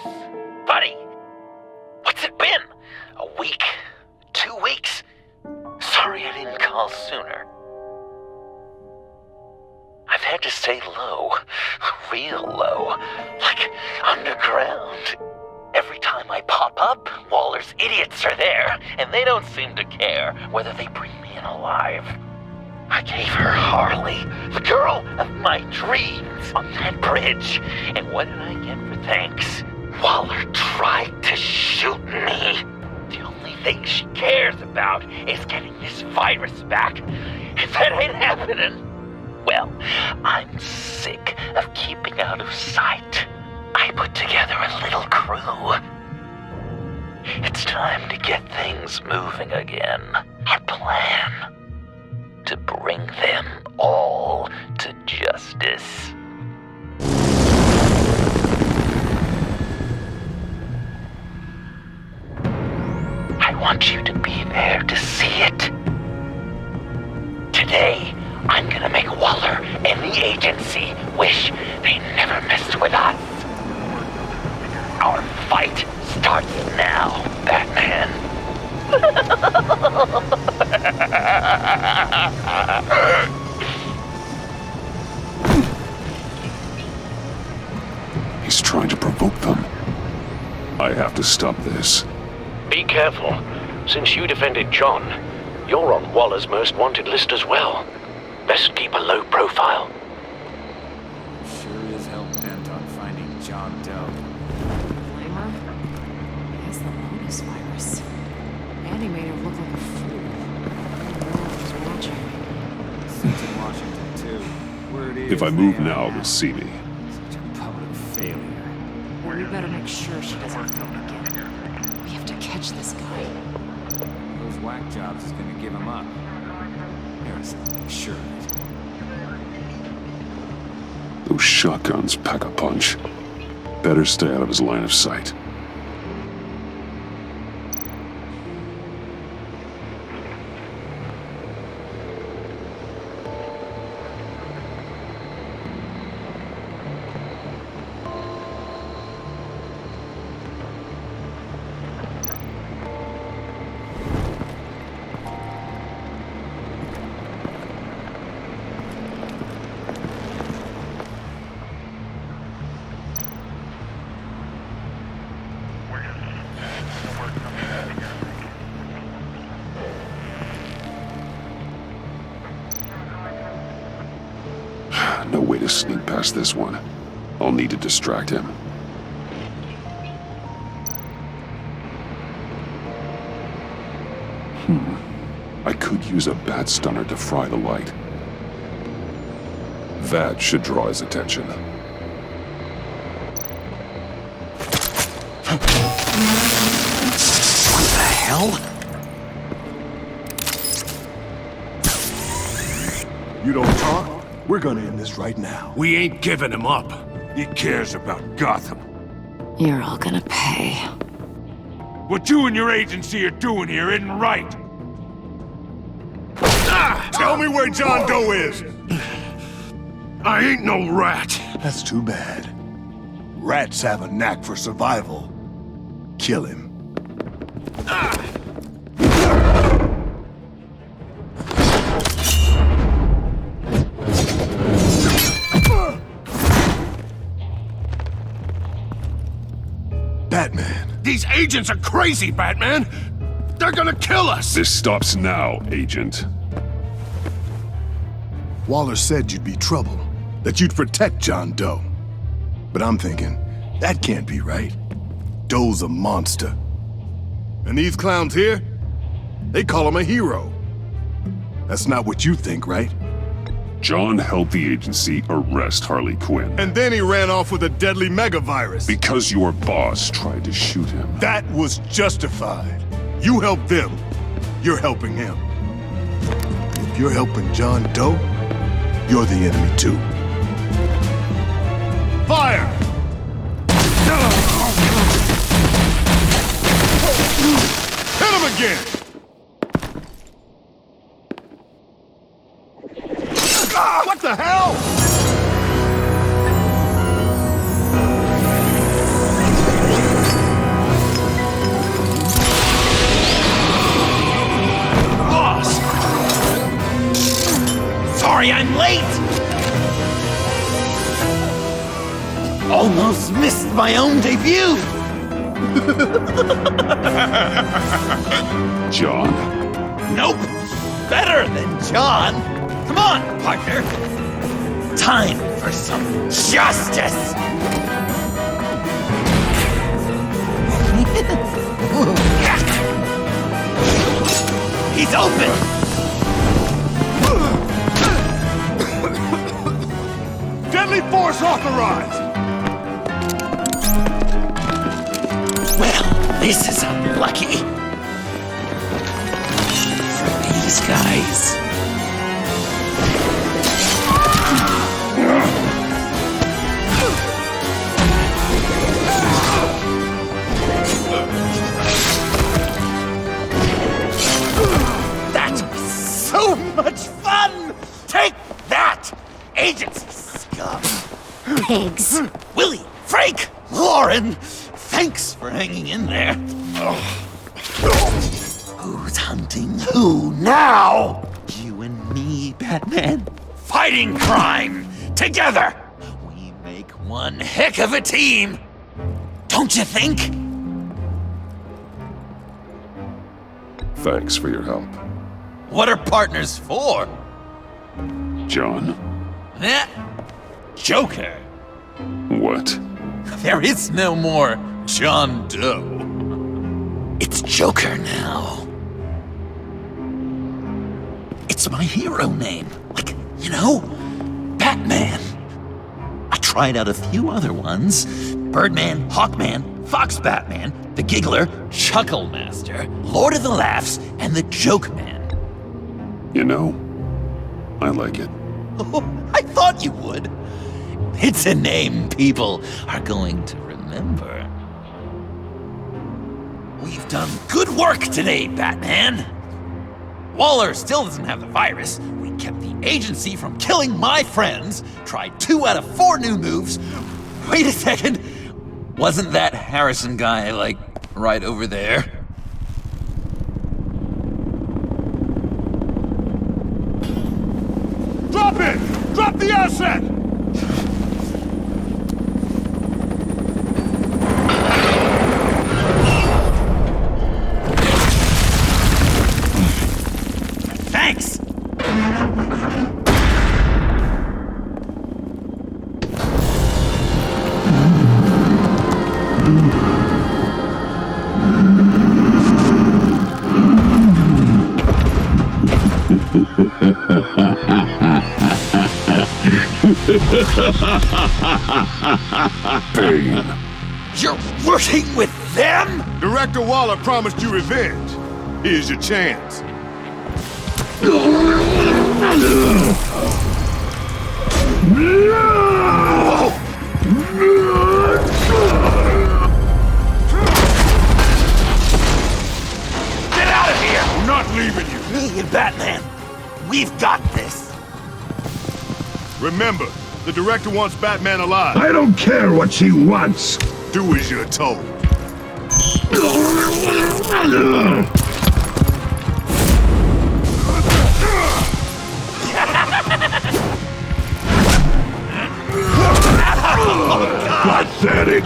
Underoos. Buddy, what's it been? A week? 2 weeks? Sorry I didn't call sooner. I've had to stay low, real low, like underground. Every time I pop up, Waller's idiots are there, and they don't seem to care whether they bring me in alive. I gave her Harley, the girl of my dreams, on that bridge, and what did I get for thanks? Waller tried to shoot me. The only thing she cares about is getting this virus back. If that ain't happening, well, I'm sick of keeping out of sight. I put together a little crew. It's time to get things moving again. Our plan: to bring them all to justice. I want you to be there to see it. Today, I'm gonna make Waller and the agency wish they never messed with us. Our fight starts now, Batman. He's trying to provoke them. I have to stop this. Be careful. Since you defended John, you're on Waller's most wanted list as well. Best keep a low profile. Sure is hell bent on finding John Doe. Flamer? He has the Lotus virus. And he made her look like a fool. The world was watching. Sent to Washington, too. Word is If I move they now, are they'll see me. Such a public failure. Well, we better make sure she doesn't film again. We have to catch this guy. Those whack jobs is gonna give him up. Harrison, sure of it. Those shotguns pack a punch. Better stay out of his line of sight. No way to sneak past this one. I'll need to distract him. I could use a bat stunner to fry the light. That should draw his attention. What the hell? You don't talk? We're gonna end this right now. We ain't giving him up. He cares about Gotham. You're all gonna pay. What you and your agency are doing here isn't right. Tell me where John Doe is! I ain't no rat. That's too bad. Rats have a knack for survival. Kill him. Batman. These agents are crazy, Batman. They're gonna kill us. This stops now, Agent. Waller said you'd be trouble, that you'd protect John Doe. But I'm thinking, that can't be right. Doe's a monster. And these clowns here, they call him a hero. That's not what you think, right? John helped the agency arrest Harley Quinn. And then he ran off with a deadly megavirus. Because your boss tried to shoot him. That was justified. You helped them, you're helping him. If you're helping John Doe, you're the enemy too. Fire! Hit him again! What the hell? missed my own debut! John. Nope! Better than John! Come on, partner! Time for some justice! He's open! Deadly force authorized! Well, this is unlucky. For these guys. That was so much fun! Take that, agency scum! Pigs. Willie, Frank, Lauren, thanks for hanging in there. Who's hunting who now? You and me, Batman. Fighting crime together. We make one heck of a team. Don't you think? Thanks for your help. What are partners for? John. Eh? Joker. What? There is no more John Doe. It's Joker now. It's my hero name. Like, you know, Batman. I tried out a few other ones. Birdman, Hawkman, Fox Batman, the Giggler, Chuckle Master, Lord of the Laughs, and the Joke Man. You know, I like it. I thought you would. It's a name people are going to remember. We've done good work today, Batman. Waller still doesn't have the virus. We kept the agency from killing my friends, tried 2 out of 4 new moves. Wait a second. Wasn't that Harrison guy, like, right over there? Drop it! Drop the asset! Thanks! Bane. You're working with them? Director Waller promised you revenge. Here's your chance. Get out of here! I'm not leaving you. Me and Batman, we've got this. Remember, the director wants Batman alive. I don't care what she wants. Do as you're told. Pathetic.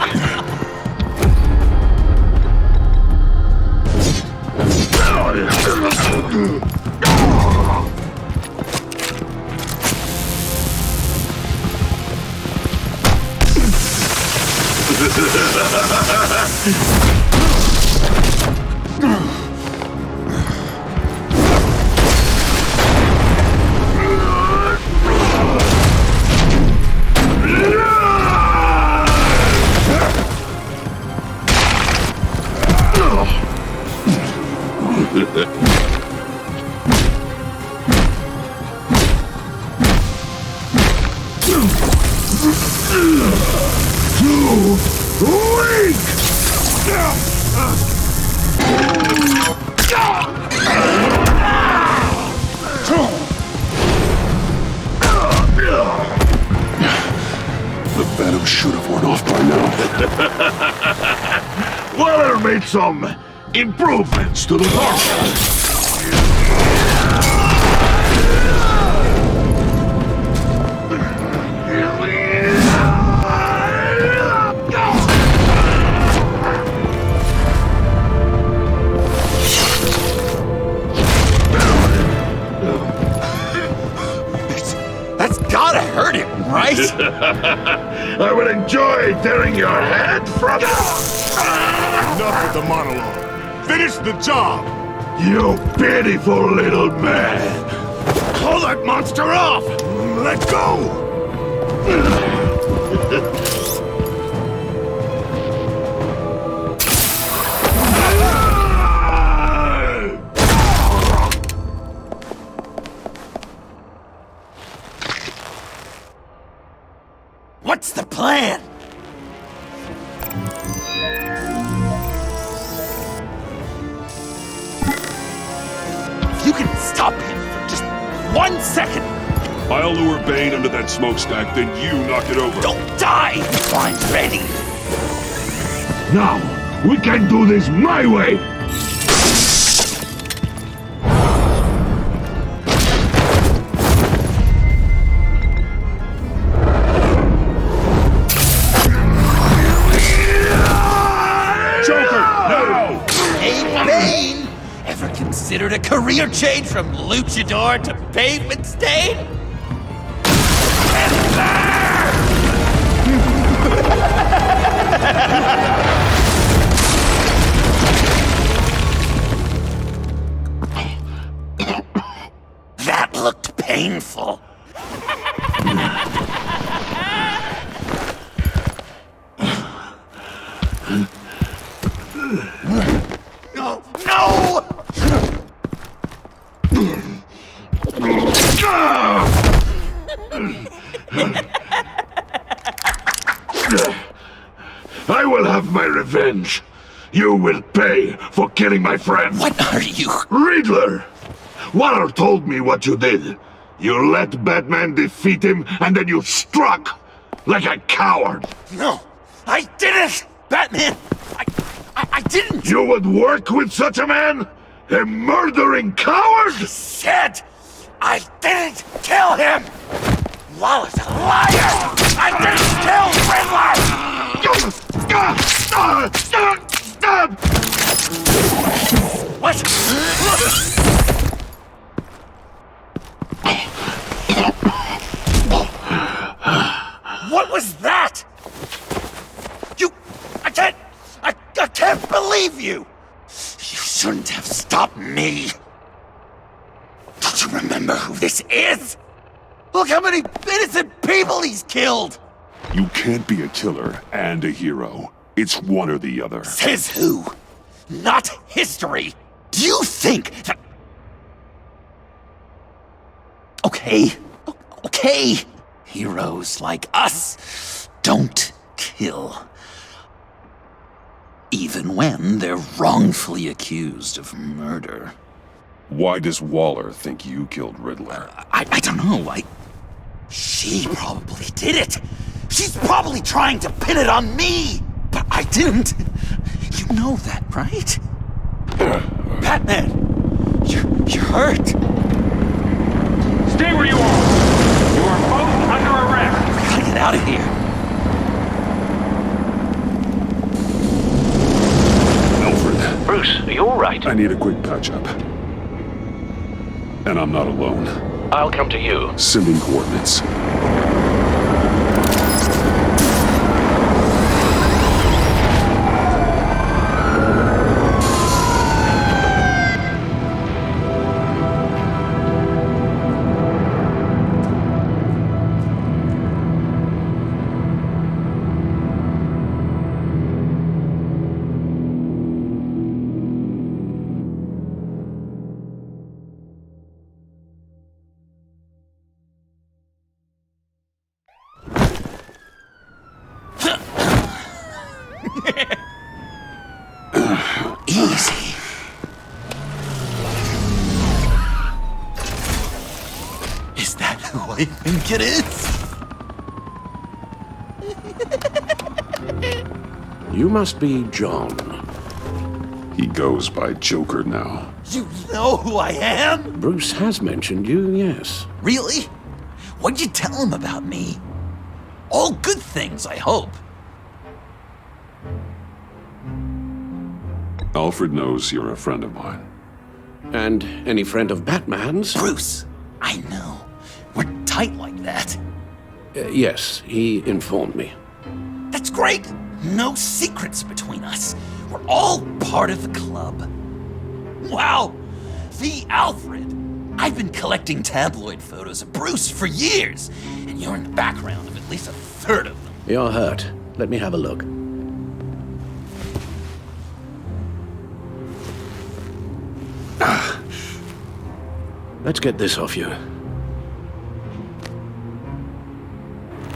The venom should have worn off by now. Waller made some improvements to the car. enjoy tearing your head from... Enough with the monologue. Finish the job! You pitiful little man! Pull that monster off! Let go! What's the plan? If you can stop him for just 1 second, I'll lure Bane under that smokestack, then you knock it over. don't die! I'm ready. Now, we can do this my way! Hey, Bane! Ever considered a career change from luchador to pavement stain? That looked painful. No! No! I will have my revenge. You will pay for killing my friend. What are you? Riddler! Waller told me what you did. You let Batman defeat him, and then you struck like a coward. No, I didn't! Batman! I didn't! You would work with such a man? A murdering coward? Said I didn't kill him! Waller's a liar! I didn't kill Riddler! What? What was that? I can't believe you! You shouldn't have stopped me! Don't you remember who this is? Look how many innocent people he's killed! You can't be a killer and a hero. It's one or the other. Says who? Not history! Do you think that... Okay. Heroes like us don't kill. Even when they're wrongfully accused of murder. Why does Waller think you killed Riddler? I don't know. She probably did it. She's probably trying to pin it on me. But I didn't. You know that, right? Batman, you're hurt. Stay where you are! You are both under arrest! We gotta get out of here. Alfred, Bruce, are you alright? I need a quick patch-up. And I'm not alone. I'll come to you. Sending coordinates. Easy. Is that who I think it is? You must be John. He goes by Joker now. You know who I am? Bruce has mentioned you, yes. Really? What'd you tell him about me? All good things, I hope. Alfred knows you're a friend of mine. And any friend of Batman's? Bruce, I know. We're tight like that. Yes, he informed me. great! No secrets between us. We're all part of the club. Wow! The Alfred! I've been collecting tabloid photos of Bruce for years, and you're in the background of at least a third of them. You're hurt. Let me have a look. Let's get this off you.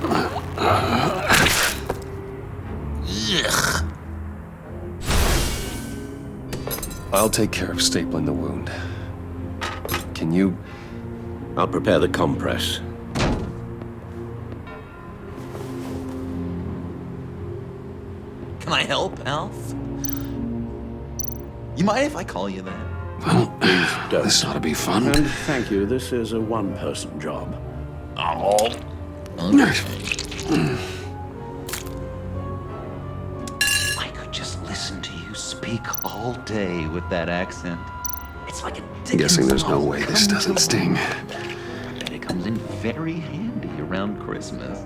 Ugh. I'll take care of stapling the wound. Can you... I'll prepare the compress. Can I help, Alf? You mind if I call you that? Well, Don't. this ought to be fun. And thank you, this is a one-person job. Oh. I could just listen to you speak all day with that accent. It's like a I'm guessing there's no Dickens way this novel doesn't come sting. I bet it comes in very handy around Christmas.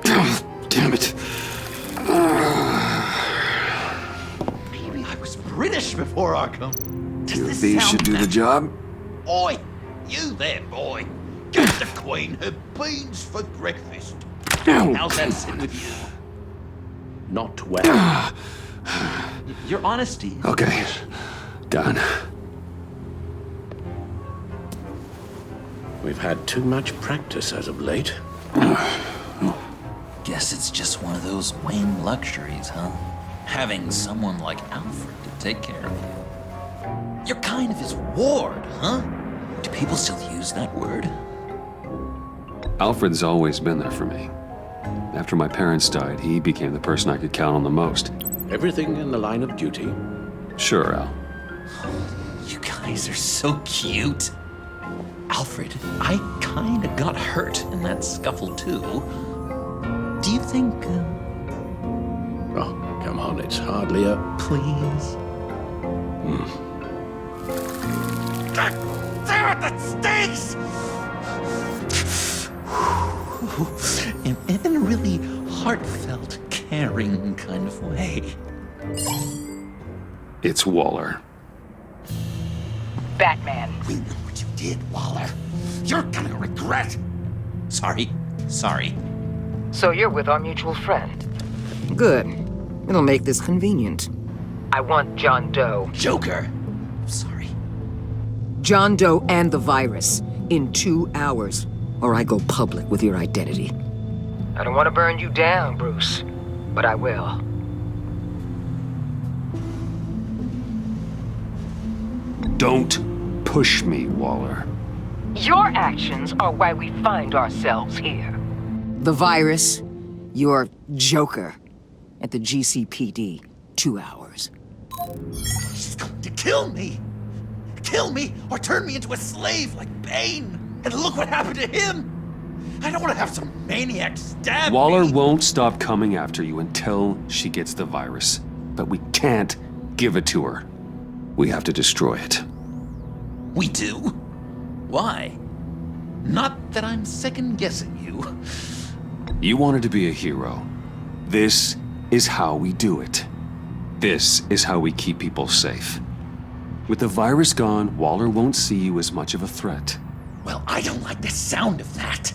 Damn it. Maybe I was British before Arkham. Does Two of this these sound should do the job. Oi! You there, boy! Get the Queen her beans for breakfast. Ow. How's that sit with you? Not well. Your honesty. Okay, done. We've had too much practice as of late. Guess it's just one of those Wayne luxuries, huh? Having someone like Alfred to take care of you. You're kind of his ward, huh? Do people still use that word? Alfred's always been there for me. After my parents died, he became the person I could count on the most. Everything in the line of duty. Sure, Al. You guys are so cute. Alfred, I kinda got hurt in that scuffle too. Do you think, Oh, come on, it's hardly a... please? Damn it, that stinks! In a really heartfelt, caring kind of way. It's Waller. Batman. We know what you did, Waller. You're gonna regret. Sorry. So you're with our mutual friend. Good. It'll make this convenient. I want John Doe. Joker. Sorry. John Doe and the virus in 2 hours, or I go public with your identity. I don't want to burn you down, Bruce, but I will. Don't push me, Waller. Your actions are why we find ourselves here. The virus, your Joker, at the GCPD, 2 hours. She's going to kill me! Kill me or turn me into a slave like Bane! And look what happened to him! I don't want to have some maniac stab Waller me! won't stop coming after you until she gets the virus. But we can't give it to her. We have to destroy it. We do? Why? Not that I'm second-guessing you. You wanted to be a hero. This is how we do it. This is how we keep people safe. With the virus gone, Waller won't see you as much of a threat. Well, I don't like the sound of that.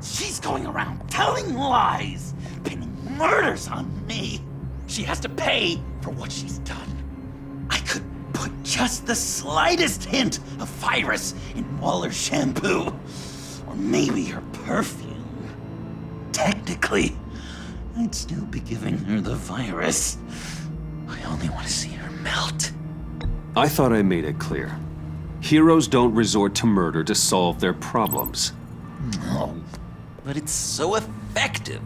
She's going around telling lies, pinning murders on me. She has to pay for what she's done. I could put just the slightest hint of virus in Waller's shampoo. Or maybe her perfume. Technically, I'd still be giving her the virus. I only want to see her melt. I thought I made it clear. Heroes don't resort to murder to solve their problems. No, but it's so effective.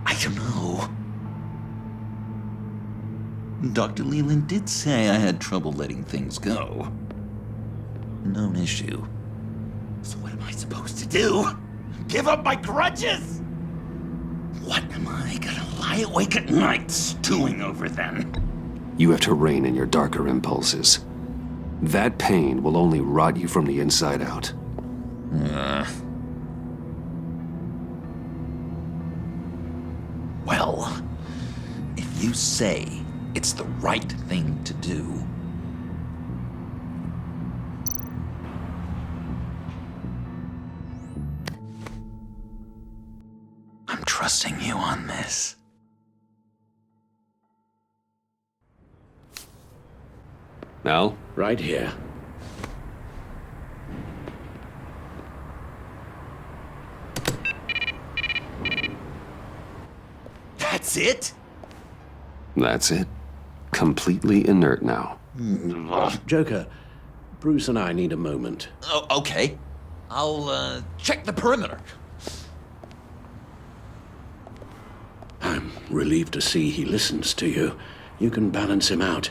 I don't know. Dr. Leland did say I had trouble letting things go. Known issue. So what am I supposed to do? Give up my grudges? What am I gonna lie awake at night stewing over then? You have to rein in your darker impulses. That pain will only rot you from the inside out. Well, if you say it's the right thing to do... I'm trusting you on this. Al? Right here. That's it? That's it. Completely inert now. Joker, Bruce and I need a moment. Oh, okay. I'll, check the perimeter. I'm relieved to see he listens to you. You can balance him out.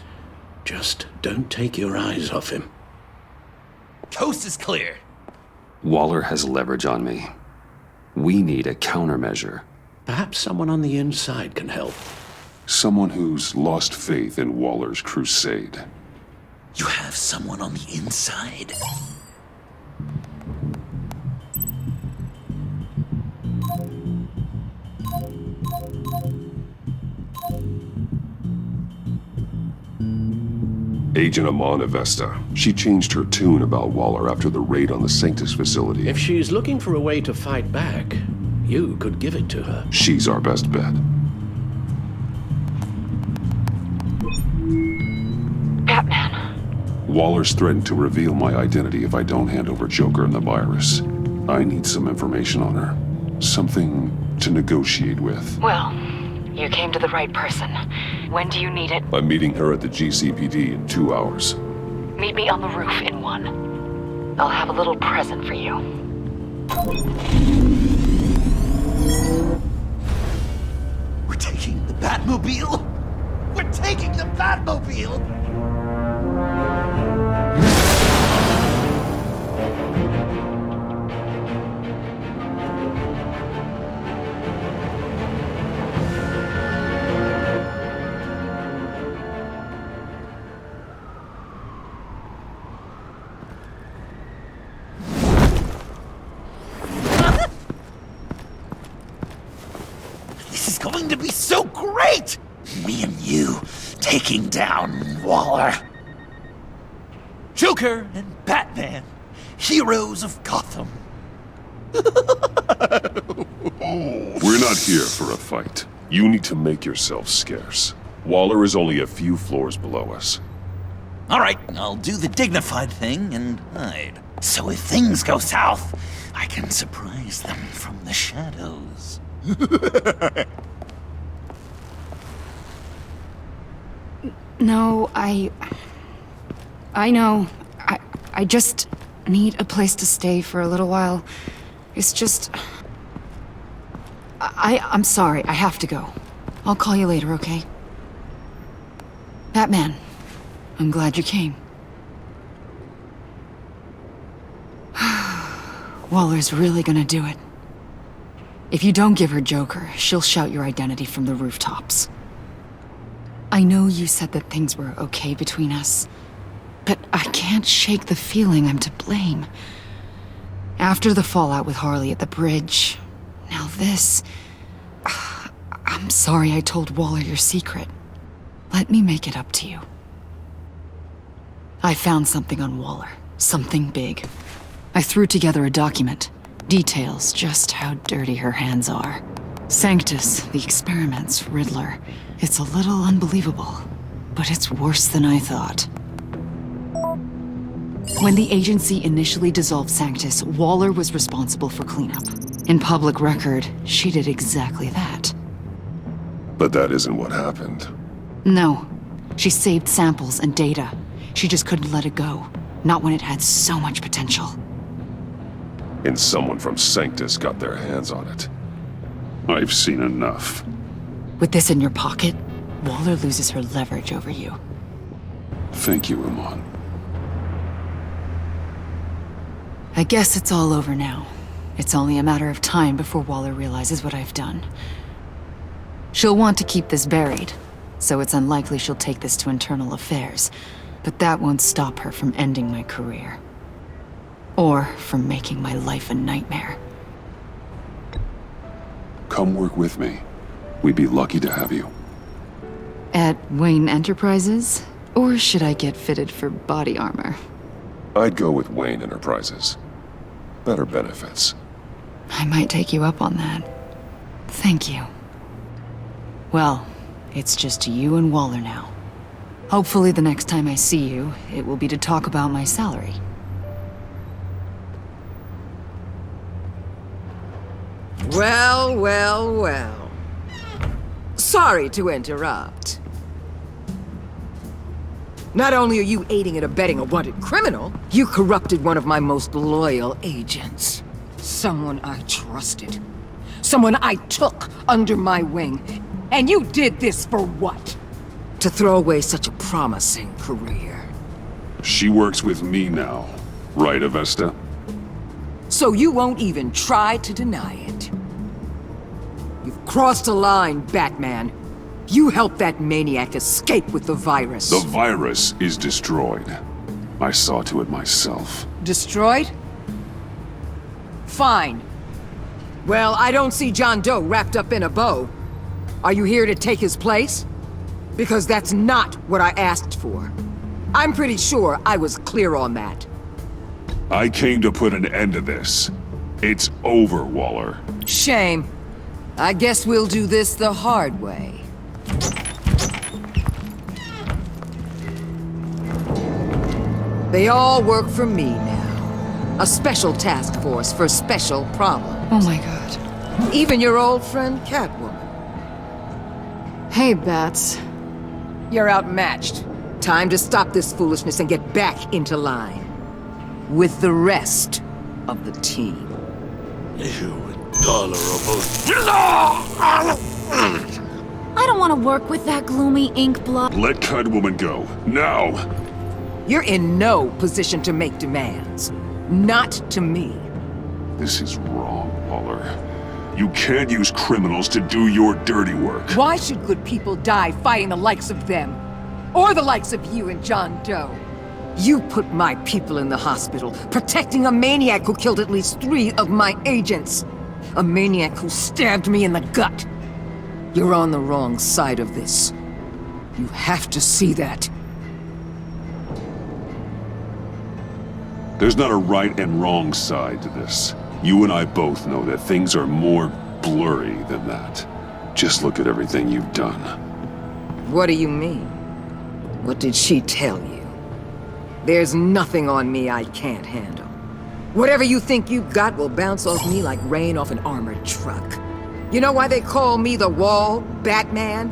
Just don't take your eyes off him. Coast is clear. Waller has leverage on me. We need a countermeasure. Perhaps someone on the inside can help. Someone who's lost faith in Waller's crusade. You have someone on the inside? Agent Amana Vesta. She changed her tune about Waller after the raid on the Sanctus facility. If she's looking for a way to fight back, you could give it to her. She's our best bet. Batman. Waller's threatened to reveal my identity if I don't hand over Joker and the virus. I need some information on her. Something to negotiate with. Well, you came to the right person. When do you need it? I'm meeting her at the GCPD in 2 hours. Meet me on the roof in 1. I'll have a little present for you. We're taking the Batmobile? We're taking the Batmobile! This is going to be so great! Me and you taking down Waller. Joker and Batman, heroes of Gotham. We're not here for a fight. You need to make yourself scarce. Waller is only a few floors below us. All right, I'll do the dignified thing and hide. So if things go south, I can surprise them from the shadows. No, I know. I just need a place to stay for a little while. It's just... I'm sorry, I have to go. I'll call you later, okay? Batman, I'm glad you came. Waller's really gonna do it. If you don't give her Joker, she'll shout your identity from the rooftops. I know you said that things were okay between us, but I can't shake the feeling I'm to blame. After the fallout with Harley at the bridge, now this... I'm sorry I told Waller your secret. Let me make it up to you. I found something on Waller. Something big. I threw together a document. Details just how dirty her hands are. Sanctus, the experiments, Riddler. It's a little unbelievable, but it's worse than I thought. When the agency initially dissolved Sanctus, Waller was responsible for cleanup. In public record, she did exactly that. But that isn't what happened. No. She saved samples and data. She just couldn't let it go. Not when it had so much potential. And someone from Sanctus got their hands on it. I've seen enough. With this in your pocket, Waller loses her leverage over you. Thank you, Ramon. I guess it's all over now. It's only a matter of time before Waller realizes what I've done. She'll want to keep this buried, so it's unlikely she'll take this to internal affairs. But that won't stop her from ending my career. Or from making my life a nightmare. Come work with me. We'd be lucky to have you. At Wayne Enterprises? Or should I get fitted for body armor? I'd go with Wayne Enterprises. Better benefits. I might take you up on that. Thank you. Well, it's just you and Waller now. Hopefully the next time I see you, it will be to talk about my salary. Well, well, well. Sorry to interrupt. Not only are you aiding and abetting a wanted criminal, you corrupted one of my most loyal agents. Someone I trusted. Someone I took under my wing. And you did this for what? To throw away such a promising career. She works with me now, right, Avesta? So you won't even try to deny it. You've crossed a line, Batman. You helped that maniac escape with the virus. The virus is destroyed. I saw to it myself. Destroyed? Fine. Well, I don't see John Doe wrapped up in a bow. Are you here to take his place? Because that's not what I asked for. I'm pretty sure I was clear on that. I came to put an end to this. It's over, Waller. Shame. I guess we'll do this the hard way. They all work for me now. A special task force for special problems. Oh my god. Even your old friend Catwoman. Hey, Bats. You're outmatched. Time to stop this foolishness and get back into line. With the rest of the team. I don't want to work with that gloomy ink blob. Let Catwoman go, now! You're in no position to make demands. Not to me. This is wrong, Waller. You can't use criminals to do your dirty work. Why should good people die fighting the likes of them? Or the likes of you and John Doe? You put my people in the hospital, protecting a maniac who killed at least 3 of my agents. A maniac who stabbed me in the gut. You're on the wrong side of this. You have to see that. There's not a right and wrong side to this. You and I both know that things are more blurry than that. Just look at everything you've done. What do you mean? What did she tell you? There's nothing on me I can't handle. Whatever you think you've got will bounce off me like rain off an armored truck. You know why they call me the Wall, Batman?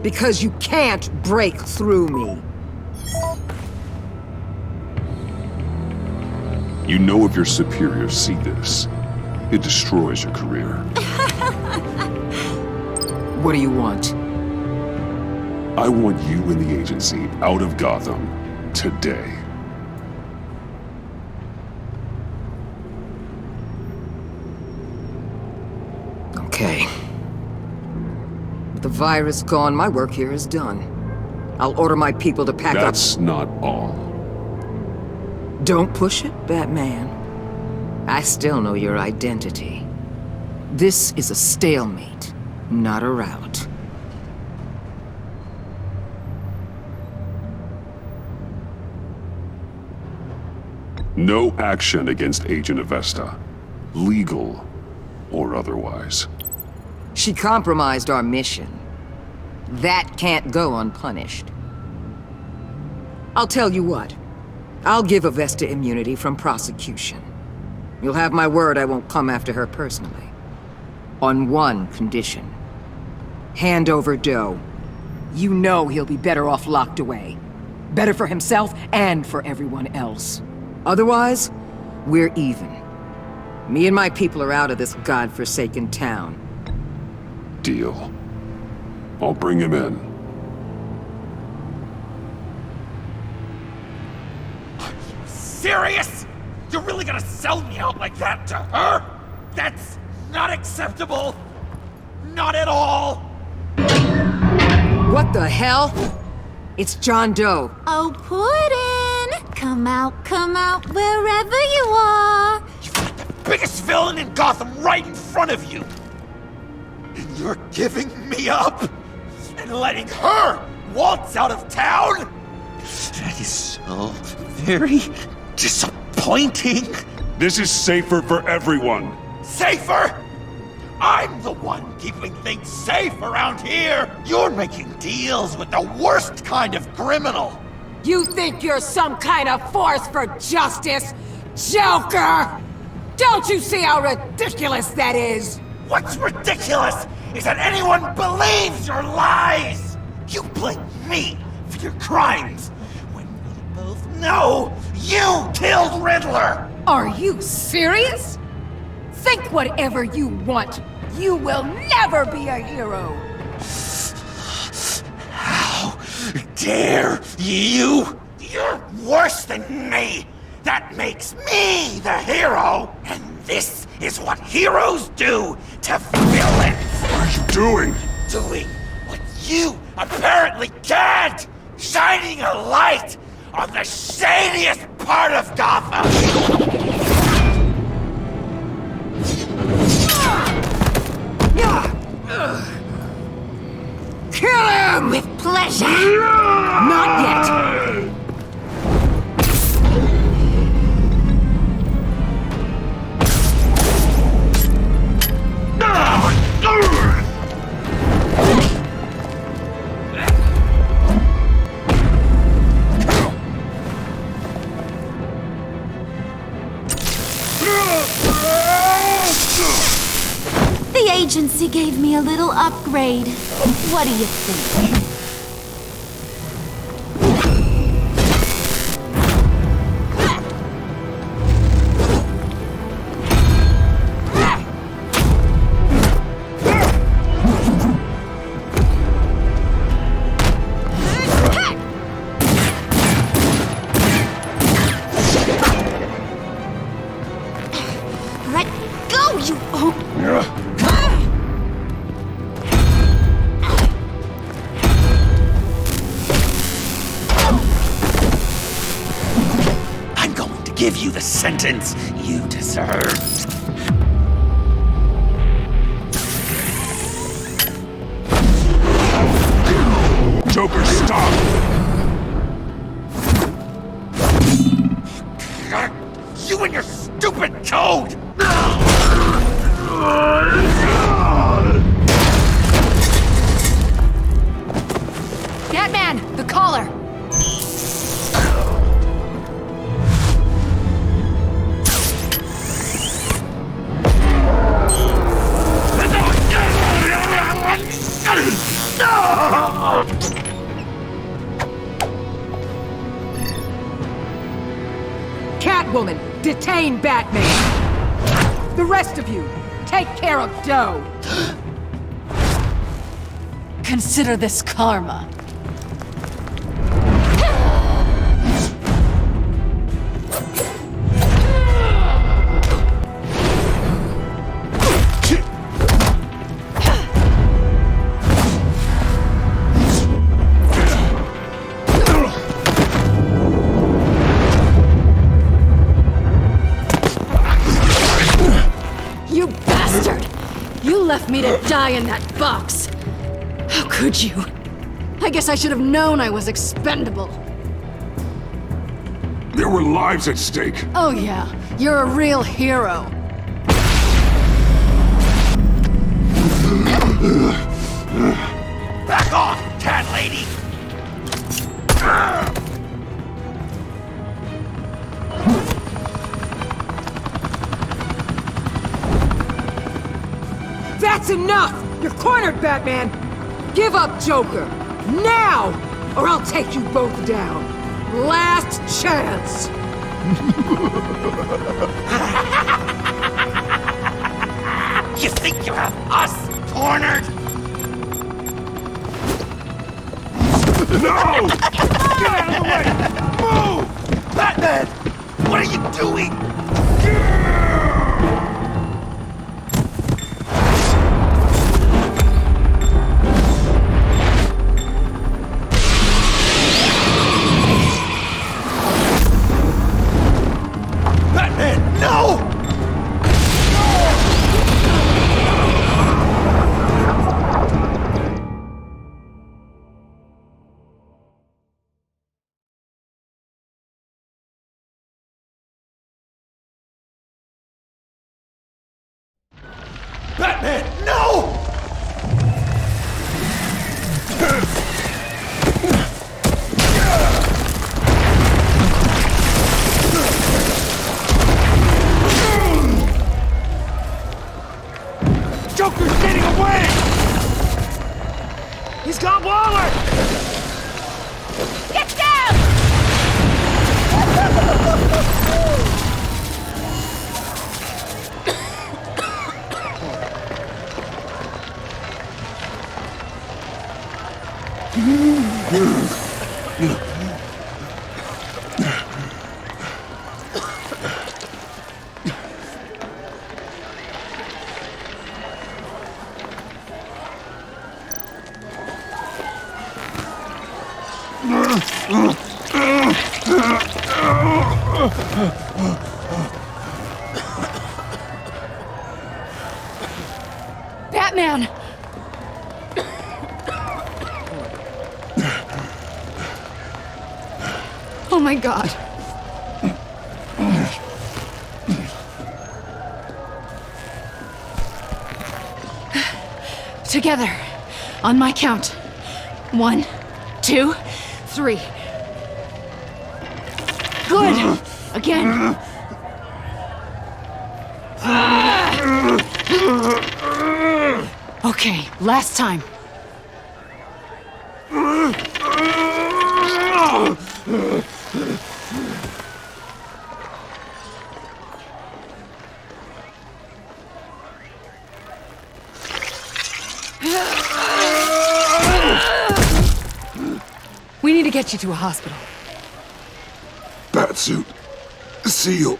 Because you can't break through me. You know if your superiors see this, it destroys your career. What do you want? I want you and the agency out of Gotham today. Okay. With the virus gone, my work here is done. I'll order my people to pack up. That's not all. Don't push it, Batman. I still know your identity. This is a stalemate, not a rout. No action against Agent Avesta, legal or otherwise. She compromised our mission. That can't go unpunished. I'll tell you what. I'll give Avesta immunity from prosecution. You'll have my word I won't come after her personally. On one condition. Hand over Doe. You know he'll be better off locked away. Better for himself and for everyone else. Otherwise, we're even. Me and my people are out of this godforsaken town. Deal. I'll bring him in. Serious? You're really gonna sell me out like that to her? That's not acceptable. Not at all. What the hell? It's John Doe. Oh, Puddin'! Come out, wherever you are. You've got the biggest villain in Gotham right in front of you. And You're giving me up and letting her waltz out of town? That is so very disappointing. This is safer for everyone. Safer? I'm the one keeping things safe around here. You're making deals with the worst kind of criminal. You think you're some kind of force for justice, Joker? Don't you see how ridiculous that is? What's ridiculous is that anyone believes your lies. You blame me for your crimes when we both know you killed Riddler. Are you serious? Think whatever you want. You will never be a hero. How dare you? You're worse than me. That makes me the hero. And this is what heroes do to villains. What are you doing? Doing what you apparently can't. Shining a light on the shadiest part of Gotham. Kill him! With pleasure! Not yet! The agency gave me a little upgrade. What do you think? Let go, you... I'm going to give you the sentence you deserve. Joker, stop! You and your stupid code! Batman, the collar! Catwoman, detain Batman! The rest of you, take care of Doe! Consider this karma. You bastard! You left me to die in that box! How could you? I guess I should have known I was expendable. There were lives at stake. Oh yeah, you're a real hero. Back off, cat lady! That's enough! You're cornered, Batman! Give up, Joker! Now! Or I'll take you both down! Last chance! You think you have us cornered? No! Get out of the way! Move! Batman! What are you doing? Batman, no! swing! He's got Waller! Get down! Batman! Oh my God. Together, on my count. 1, 2, 3. Good! Again. Okay, last time. We need to get you to a hospital. Batsuit. Seal.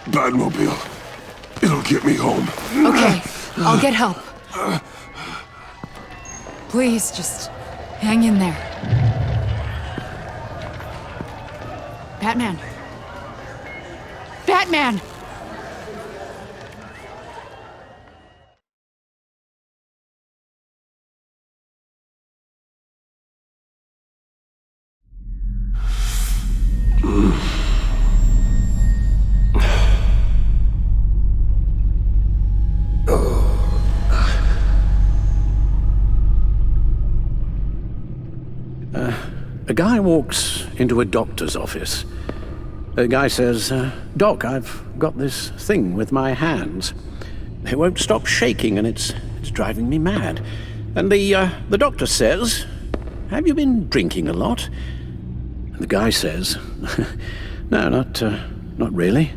Batmobile. It'll get me home. Okay, I'll get help. Please, just hang in there. Batman. Batman! A guy walks into a doctor's office. The guy says, Doc, I've got this thing with my hands. They won't stop shaking and it's driving me mad. And the doctor says, have you been drinking a lot? And the guy says, no, not really.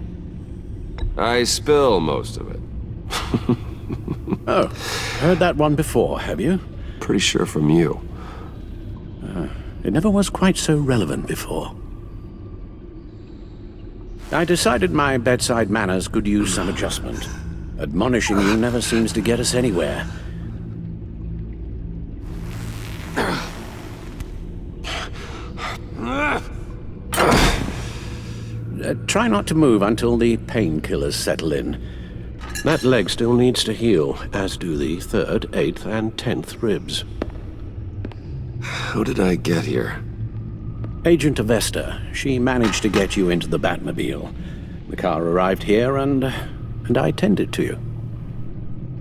I spill most of it. Oh, heard that one before, have you? Pretty sure from you. It never was quite so relevant before. I decided my bedside manners could use some adjustment. Admonishing you never seems to get us anywhere. Try not to move until the painkillers settle in. That leg still needs to heal, as do the 3rd, 8th, and 10th ribs. How did I get here? Agent Avesta. She managed to get you into the Batmobile. The car arrived here, and I tended to you.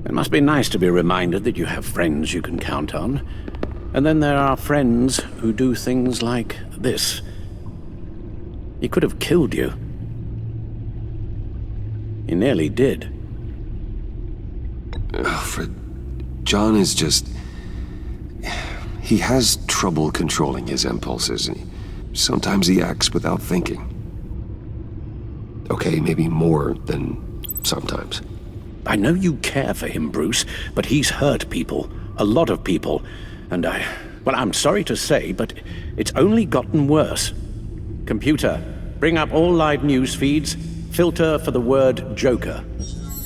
It must be nice to be reminded that you have friends you can count on. And then there are friends who do things like this. He could have killed you. He nearly did. Alfred, John is just... He has trouble controlling his impulses. Sometimes he acts without thinking. Okay, maybe more than sometimes. I know you care for him, Bruce, but he's hurt people. A lot of people. And I'm sorry to say, but it's only gotten worse. Computer, bring up all live news feeds. Filter for the word Joker.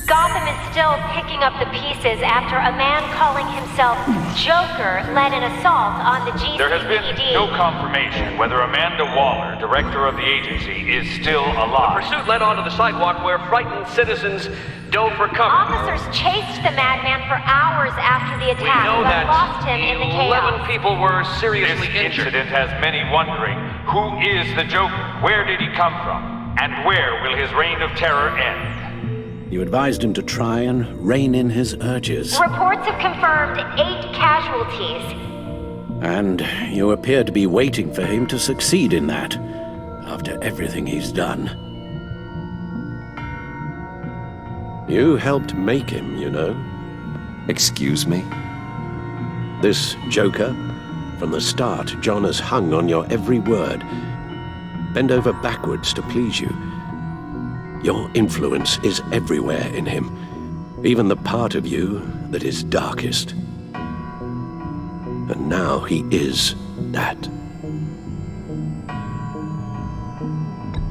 Gotham is still picking up the pieces after a man calling himself Joker led an assault on the GCPD. There has been no confirmation whether Amanda Waller, director of the agency, is still alive. The pursuit led onto the sidewalk where frightened citizens dove for cover. Officers chased the madman for hours after the attack, We know but that lost him in the 11 chaos. people were seriously This injured. incident has many wondering, who is the Joker? Where did he come from? And where will his reign of terror end? You advised him to try and rein in his urges. Reports have confirmed 8 casualties. And you appear to be waiting for him to succeed in that, after everything he's done. You helped make him, you know. Excuse me? This Joker, from the start, John has hung on your every word. Bend over backwards to please you. Your influence is everywhere in him, even the part of you that is darkest. And now he is that.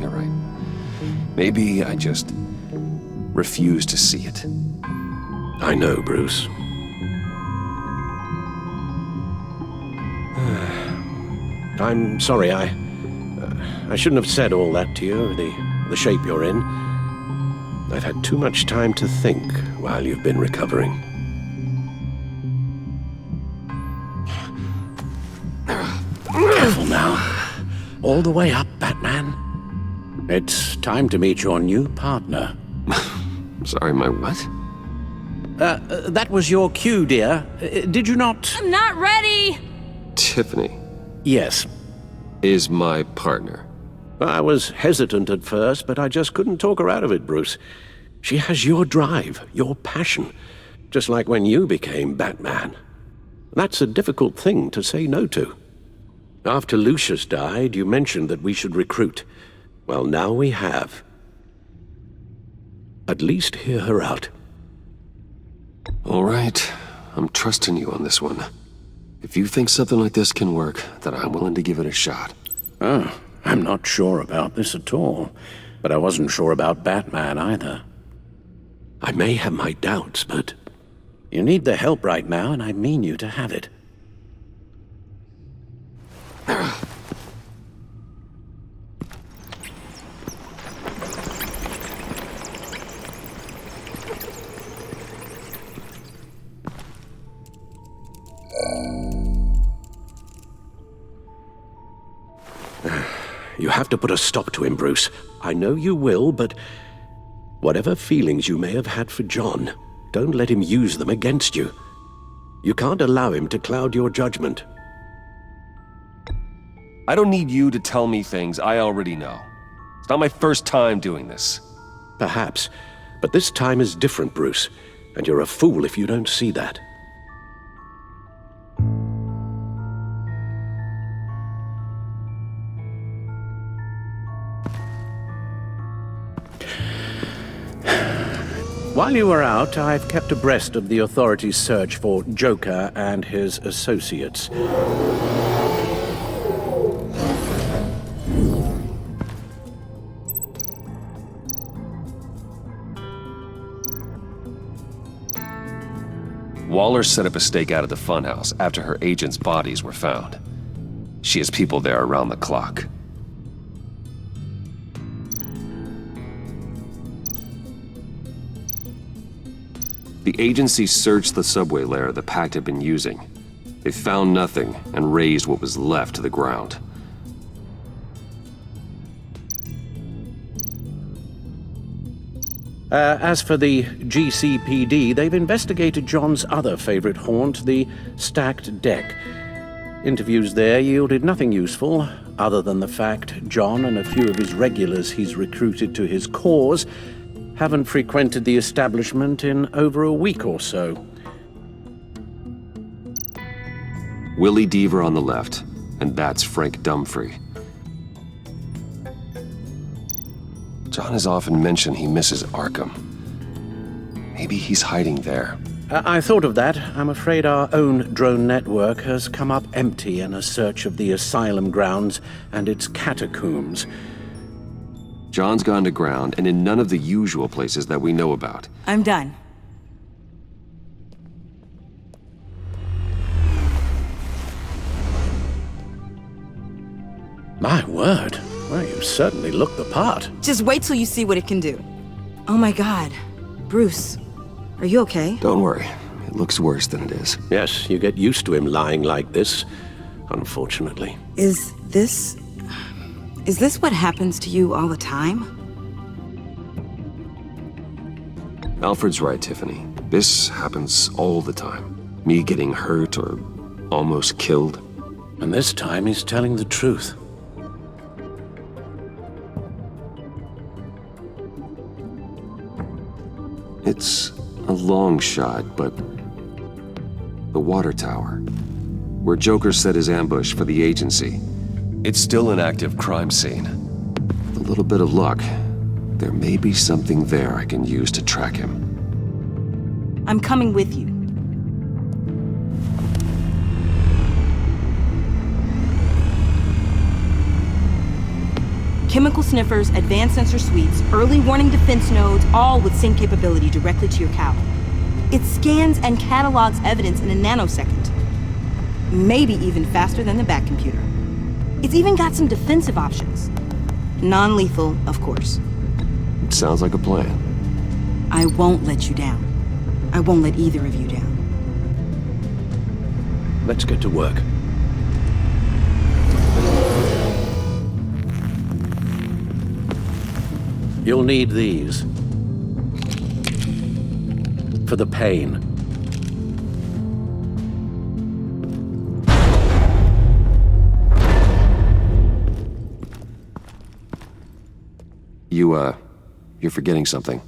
You're right. Maybe I just refuse to see it. I know, Bruce. I'm sorry, I shouldn't have said all that to you, the shape you're in. I've had too much time to think while you've been recovering. Careful now. All the way up, Batman. It's time to meet your new partner. Sorry, my what? That was your cue, dear. Did you not? I'm not ready! Tiffany Yes. is my partner. I was hesitant at first, but I just couldn't talk her out of it, Bruce. She has your drive, your passion, just like when you became Batman. That's a difficult thing to say no to. After Lucius died, you mentioned that we should recruit. Well, now we have. At least hear her out. All right, I'm trusting you on this one. If you think something like this can work, then I'm willing to give it a shot. Oh, I'm not sure about this at all. But I wasn't sure about Batman either. I may have my doubts, but you need the help right now, and I mean you to have it. You have to put a stop to him, Bruce. I know you will, but whatever feelings you may have had for John, don't let him use them against you. You can't allow him to cloud your judgment. I don't need you to tell me things I already know. It's not my first time doing this. Perhaps, but this time is different, Bruce, and you're a fool if you don't see that. While you were out, I've kept abreast of the authorities' search for Joker and his associates. Waller set up a stakeout at the funhouse after her agents' bodies were found. She has people there around the clock. The agency searched the subway layer the Pact had been using. They found nothing and razed what was left to the ground. As for the GCPD, they've investigated John's other favorite haunt, the stacked deck. Interviews there yielded nothing useful, other than the fact John and a few of his regulars he's recruited to his cause haven't frequented the establishment in over a week or so. Willie Deaver on the left, and that's Frank Dumfrey. John has often mentioned he misses Arkham. Maybe he's hiding there. I thought of that. I'm afraid our own drone network has come up empty in a search of the asylum grounds and its catacombs. John's gone to ground and in none of the usual places that we know about. I'm done. My word. Well, you certainly look the part. Just wait till you see what it can do. Oh my god. Bruce, are you okay? Don't worry. It looks worse than it is. Yes, you get used to him lying like this, unfortunately. Is this what happens to you all the time? Alfred's right, Tiffany. This happens all the time. Me getting hurt or almost killed. And this time he's telling the truth. It's a long shot, but the water tower, where Joker set his ambush for the agency, it's still an active crime scene. With a little bit of luck, there may be something there I can use to track him. I'm coming with you. Chemical sniffers, advanced sensor suites, early warning defense nodes, all with sync capability directly to your cowl. It scans and catalogs evidence in a nanosecond. Maybe even faster than the Bat computer. It's even got some defensive options. Non-lethal, of course. It sounds like a plan. I won't let you down. I won't let either of you down. Let's get to work. You'll need these. For the pain. You're forgetting something.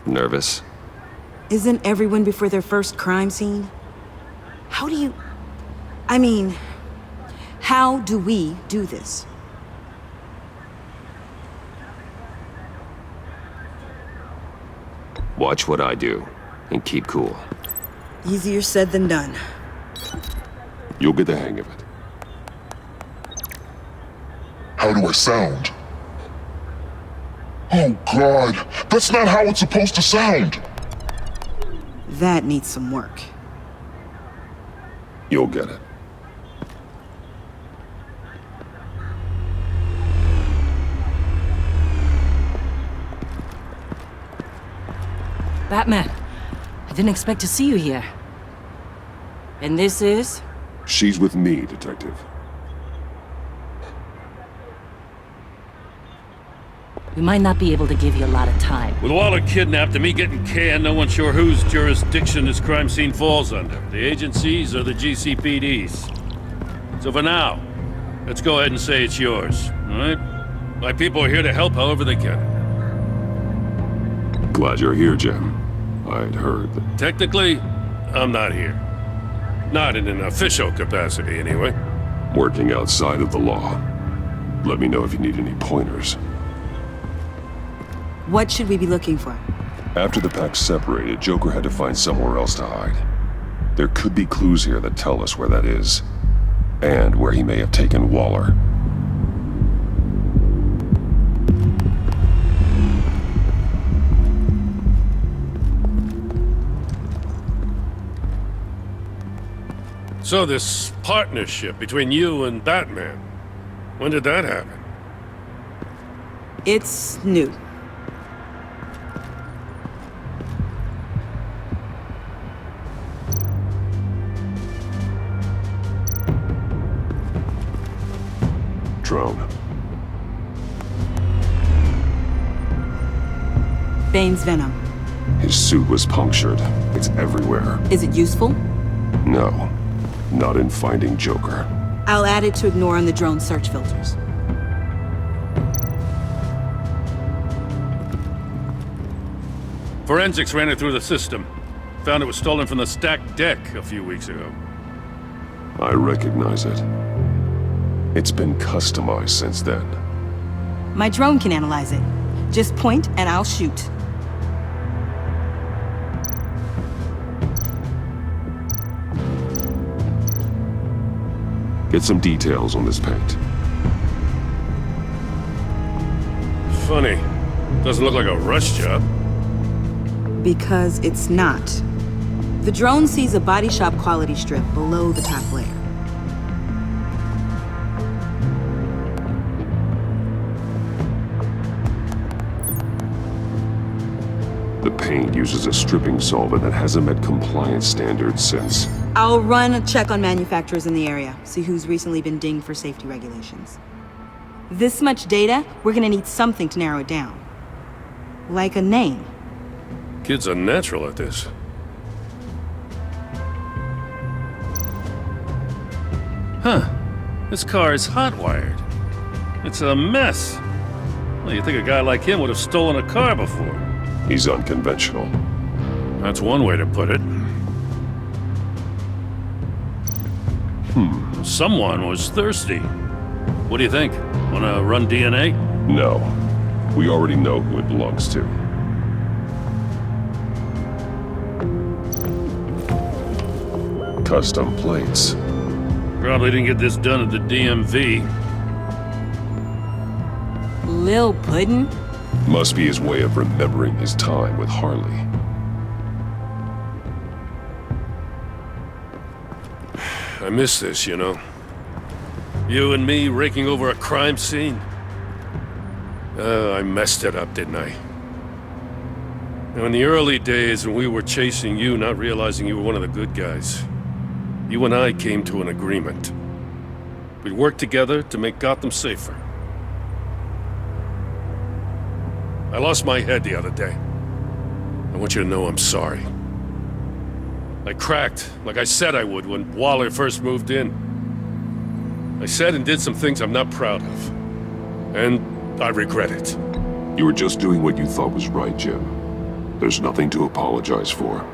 Nervous? Isn't everyone before their first crime scene? How do you... I mean, how do we do this? Watch what I do, and keep cool. Easier said than done. You'll get the hang of it. How do I sound? Oh God, that's not how it's supposed to sound! That needs some work. You'll get it. Batman, I didn't expect to see you here. And this is? She's with me, Detective. We might not be able to give you a lot of time. With Waller kidnapped and me getting canned, no one's sure whose jurisdiction this crime scene falls under. The agencies or the GCPD's. So for now, let's go ahead and say it's yours, all right? My people are here to help however they can. Glad you're here, Jim. I'd heard that... Technically, I'm not here. Not in an official capacity, anyway. Working outside of the law. Let me know if you need any pointers. What should we be looking for? After the pack separated, Joker had to find somewhere else to hide. There could be clues here that tell us where that is. And where he may have taken Waller. So this partnership between you and Batman, when did that happen? It's new. Drone. Bane's venom. His suit was punctured. It's everywhere. Is it useful? No. Not in finding Joker. I'll add it to ignore on the drone search filters. Forensics ran it through the system. Found it was stolen from the stacked deck a few weeks ago. I recognize it. It's been customized since then. My drone can analyze it. Just point and I'll shoot. Get some details on this paint. Funny. Doesn't look like a rush job. Because it's not. The drone sees a body shop quality strip below the top layer. The paint uses a stripping solvent that hasn't met compliance standards since. I'll run a check on manufacturers in the area, see who's recently been dinged for safety regulations. This much data, we're gonna need something to narrow it down. Like a name. Kid's a natural at this. Huh. This car is hot-wired. It's a mess. Well, you'd think a guy like him would have stolen a car before. He's unconventional. That's one way to put it. Someone was thirsty. What do you think? Wanna run DNA? No. We already know who it belongs to. Custom plates. Probably didn't get this done at the DMV. Lil Puddin'? Must be his way of remembering his time with Harley. I miss this, you know. You and me raking over a crime scene. I messed it up, didn't I? Now, in the early days when we were chasing you, not realizing you were one of the good guys, you and I came to an agreement. We'd work together to make Gotham safer. I lost my head the other day. I want you to know I'm sorry. I cracked, like I said I would when Waller first moved in. I said and did some things I'm not proud of. And I regret it. You were just doing what you thought was right, Jim. There's nothing to apologize for.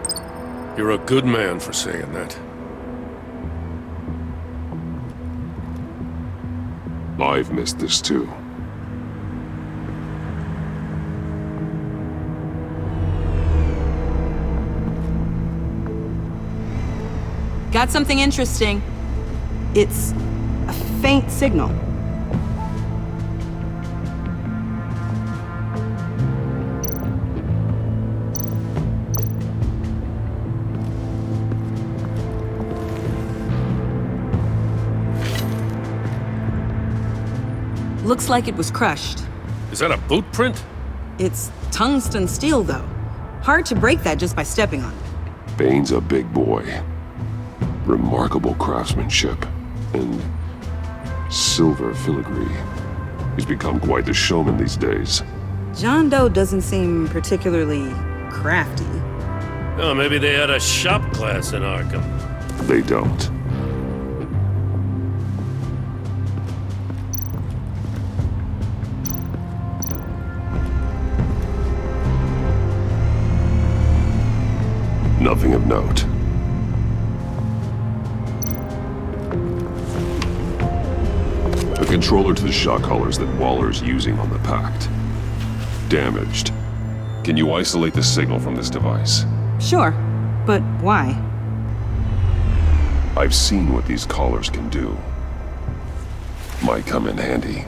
You're a good man for saying that. I've missed this too. Got something interesting. It's a faint signal. Looks like it was crushed. Is that a boot print? It's tungsten steel, though. Hard to break that just by stepping on it. Bane's a big boy. Remarkable craftsmanship. And silver filigree. He's become quite the showman these days. John Doe doesn't seem particularly crafty. Oh, maybe they had a shop class in Arkham. They don't. Nothing of note. A controller to the shot collars that Waller's using on the Pact. Damaged. Can you isolate the signal from this device? Sure, but why? I've seen what these collars can do. Might come in handy.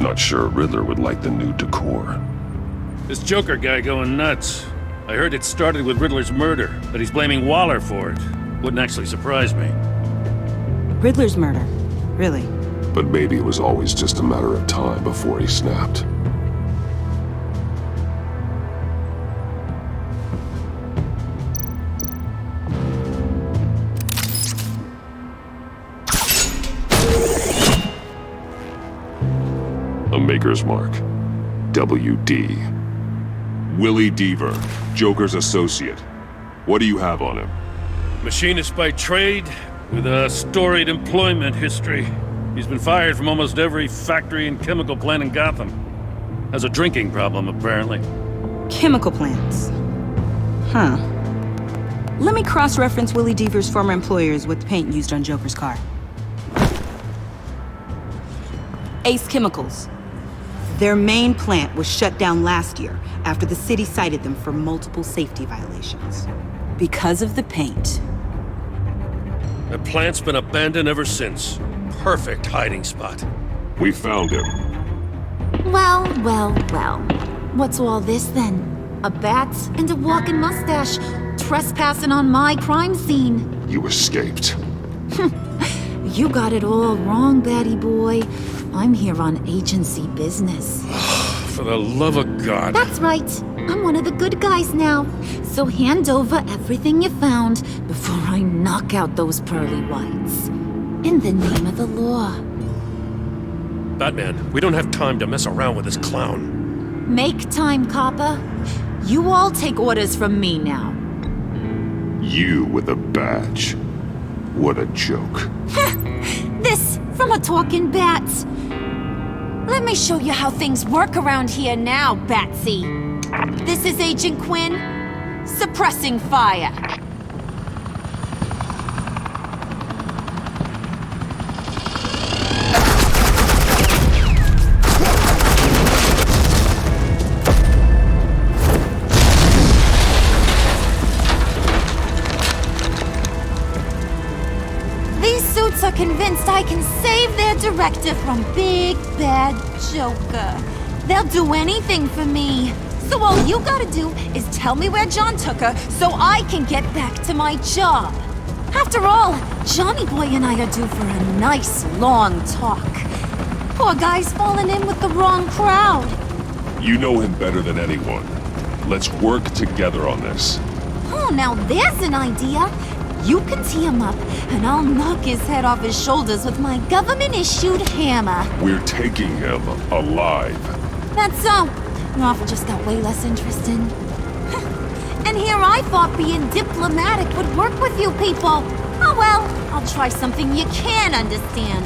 Not sure Riddler would like the new decor. This Joker guy going nuts. I heard it started with Riddler's murder, but he's blaming Waller for it. Wouldn't actually surprise me. Riddler's murder? Really? But maybe it was always just a matter of time before he snapped. A Maker's Mark. WD. Willie Deaver, Joker's associate. What do you have on him? Machinist by trade, with a storied employment history. He's been fired from almost every factory and chemical plant in Gotham. Has a drinking problem, apparently. Chemical plants. Huh. Let me cross-reference Willie Deaver's former employers with the paint used on Joker's car. Ace Chemicals. Their main plant was shut down last year after the city cited them for multiple safety violations. Because of the paint. The plant's been abandoned ever since. Perfect hiding spot. We found him. Well, well, well. What's all this then? A bat and a walking mustache trespassing on my crime scene. You escaped. You got it all wrong, Batty boy. I'm here on agency business. For the love of God. That's right. I'm one of the good guys now. So hand over everything you found before I knock out those pearly whites. In the name of the law. Batman, we don't have time to mess around with this clown. Make time, copper. You all take orders from me now. You with a badge. What a joke. This from a talking bat. Let me show you how things work around here now, Batsy. This is Agent Quinn, suppressing fire. Are convinced I can save their director from Big Bad Joker. They'll do anything for me. So all you gotta do is tell me where John took her so I can get back to my job. After all, Johnny Boy and I are due for a nice long talk. Poor guy's fallen in with the wrong crowd. You know him better than anyone. Let's work together on this. Oh, now there's an idea. You can tee him up, and I'll knock his head off his shoulders with my government-issued hammer. We're taking him alive. That's so. Your offer just got way less interesting. And here I thought being diplomatic would work with you people. Oh well, I'll try something you can understand.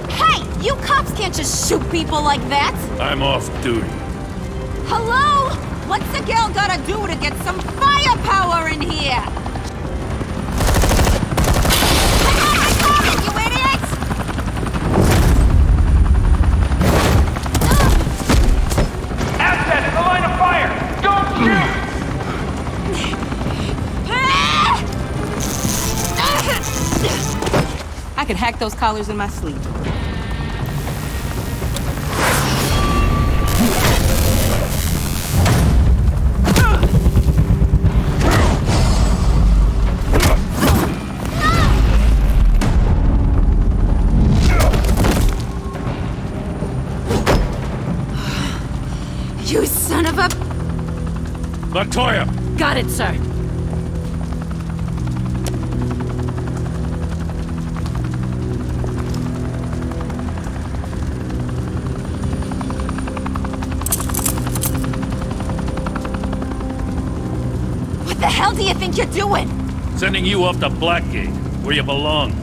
Hey, you cops can't just shoot people like that. I'm off duty. Hello? What's a girl gotta do to get some firepower in here? You idiots! Assets in the line of fire! Don't shoot! I could hack those collars in my sleep. You son of a... Latoya! Got it, sir. What the hell do you think you're doing? Sending you off to Blackgate, where you belong.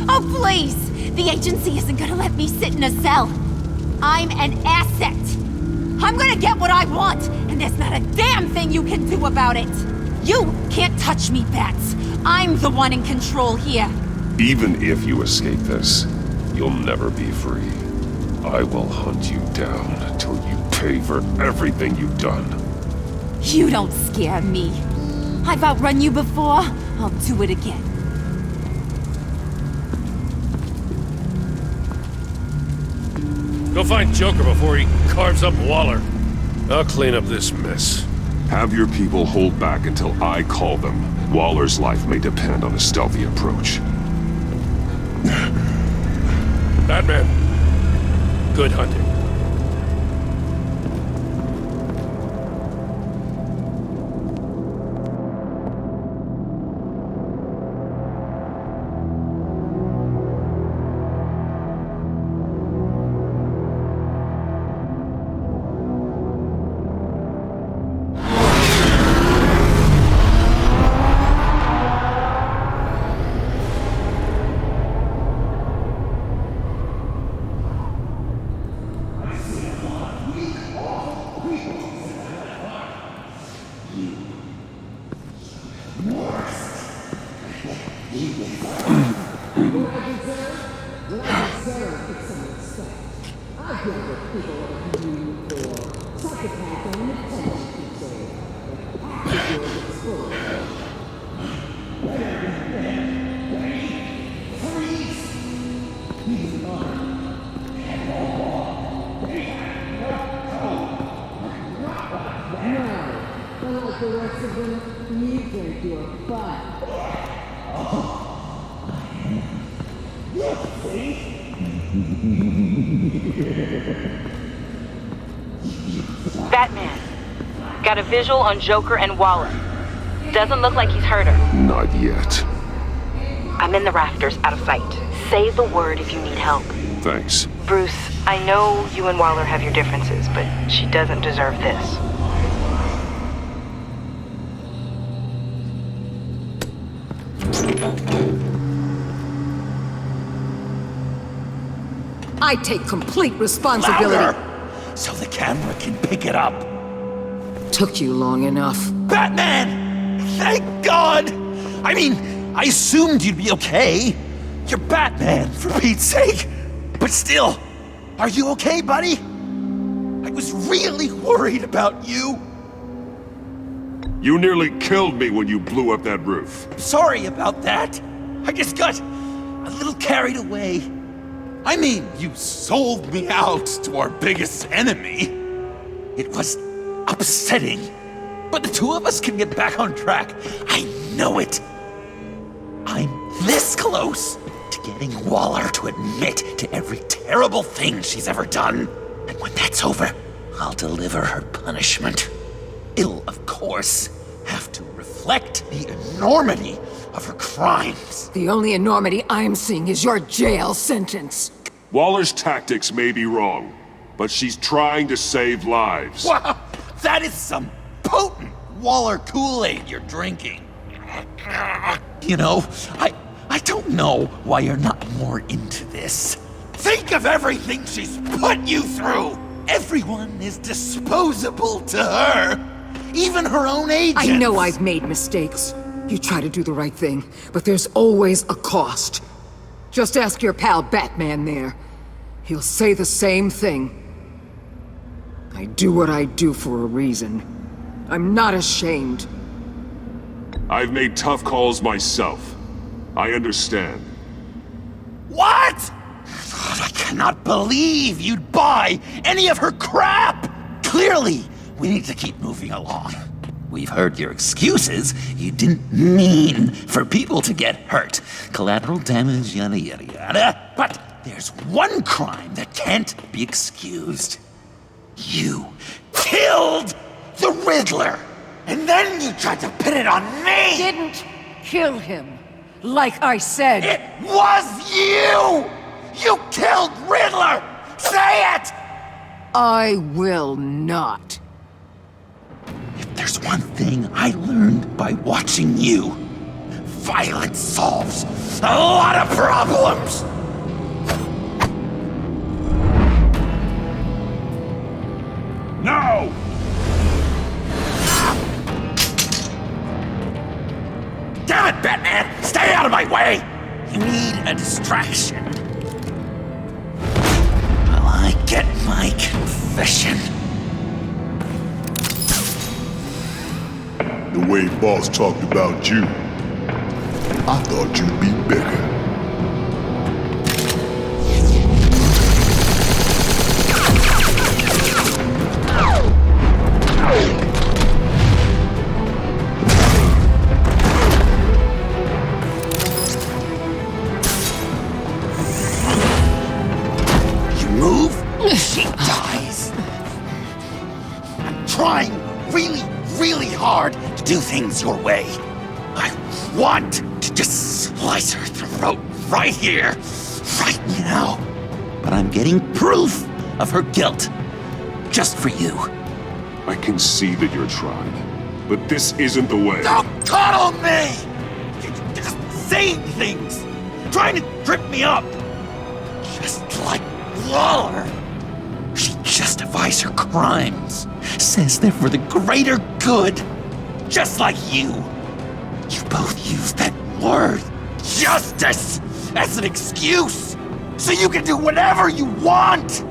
Oh, please! The agency isn't gonna let me sit in a cell. I'm an asset. I'm gonna get what I want, and there's not a damn thing you can do about it. You can't touch me, Bats. I'm the one in control here. Even if you escape this, you'll never be free. I will hunt you down until you pay for everything you've done. You don't scare me. I've outrun you before. I'll do it again. Go find Joker before he carves up Waller. I'll clean up this mess. Have your people hold back until I call them. Waller's life may depend on a stealthy approach. Batman, good hunting. Batman. Got a visual on Joker and Waller. Doesn't look like he's hurt her. Not yet. I'm in the rafters, out of sight. Say the word if you need help. Thanks. Bruce, I know you and Waller have your differences, but she doesn't deserve this. I take complete responsibility. Louder, so the camera can pick it up. Took you long enough. Batman! Thank God! I mean, I assumed you'd be okay. You're Batman, for Pete's sake. But still, are you okay, buddy? I was really worried about you. You nearly killed me when you blew up that roof. Sorry about that. I just got a little carried away. I mean, you sold me out to our biggest enemy. It was upsetting, but the two of us can get back on track. I know it. I'm this close to getting Waller to admit to every terrible thing she's ever done. And when that's over, I'll deliver her punishment. It'll, of course, have to reflect the enormity of her crimes. The only enormity I'm seeing is your jail sentence. Waller's tactics may be wrong, but she's trying to save lives. Wow, that is some potent Waller Kool-Aid you're drinking. You know, I don't know why you're not more into this. Think of everything she's put you through. Everyone is disposable to her. Even her own agents. I know I've made mistakes. You try to do the right thing, but there's always a cost. Just ask your pal Batman there. He'll say the same thing. I do what I do for a reason. I'm not ashamed. I've made tough calls myself. I understand. What? God, I cannot believe you'd buy any of her crap! Clearly, we need to keep moving along. We've heard your excuses. You didn't mean for people to get hurt. Collateral damage, yada yada yada. But there's one crime that can't be excused. You killed the Riddler! And then you tried to pin it on me! Didn't kill him, like I said. It was you! You killed Riddler! Say it! I will not. If there's one thing I learned by watching you, violence solves a lot of problems! No! Damn it, Batman! Stay out of my way! You need a distraction. While I get my confession. The way Boss talked about you, I thought you'd be bigger. You move, she dies. I'm trying really hard to do things your way. I want to just slice her throat right here, right now. But I'm getting proof of her guilt, just for you. I can see that you're trying, but this isn't the way. Don't coddle me! You're just saying things, trying to trip me up. Just like Waller. She justifies her crimes, says they're for the greater good, just like you. You both use that word justice as an excuse so you can do whatever you want.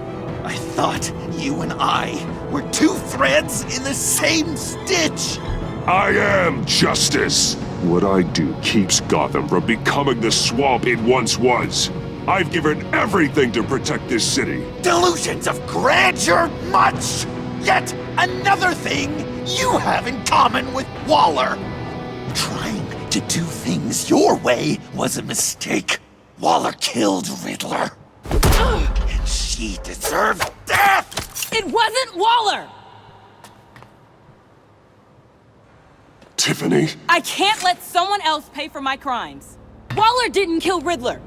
I thought you and I were two threads in the same stitch. I am justice. What I do keeps Gotham from becoming the swamp it once was. I've given everything to protect this city. Delusions of grandeur much! Yet another thing you have in common with Waller. Trying to do things your way was a mistake. Waller killed Riddler. And she deserved death! It wasn't Waller! Tiffany? I can't let someone else pay for my crimes. Waller didn't kill Riddler.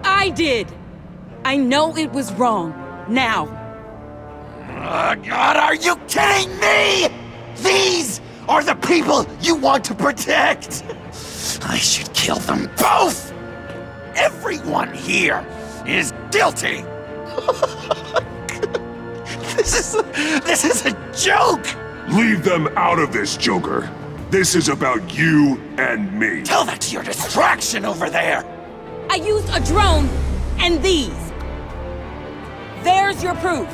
I did. I know it was wrong. Now. God, are you kidding me? These are the people you want to protect. I should kill them both. Everyone here is guilty. This is a joke. Leave them out of this, Joker. This is about you and me. Tell that to your distraction over there. I used a drone and these. There's your proof.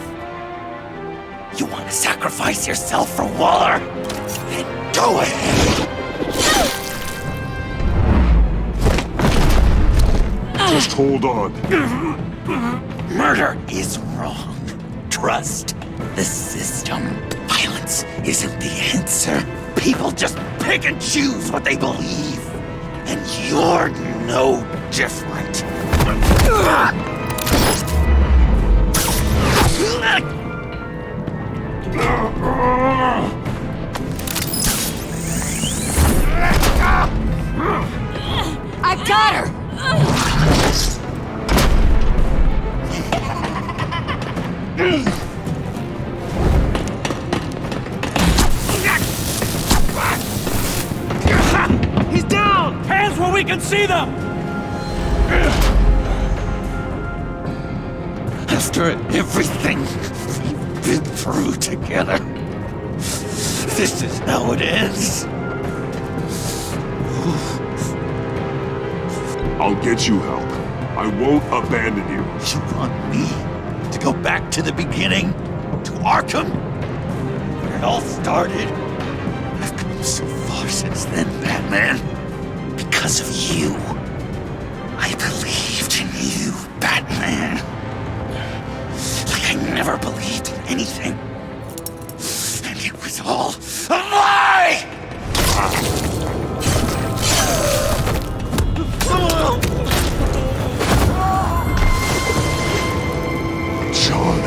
You want to sacrifice yourself for Waller? Then go ahead. Just hold on. Murder is wrong. Trust the system. Violence isn't the answer. People just pick and choose what they believe. And you're no different. I got her! He's down! Hands where we can see them! After everything we've been through together, this is how it ends. I'll get you help. I won't abandon you. You want me to go back to the beginning? To Arkham? Where it all started? I've come so far since then, Batman. Because of you. I believed in you, Batman. Like I never believed in anything. And it was all a lie! John.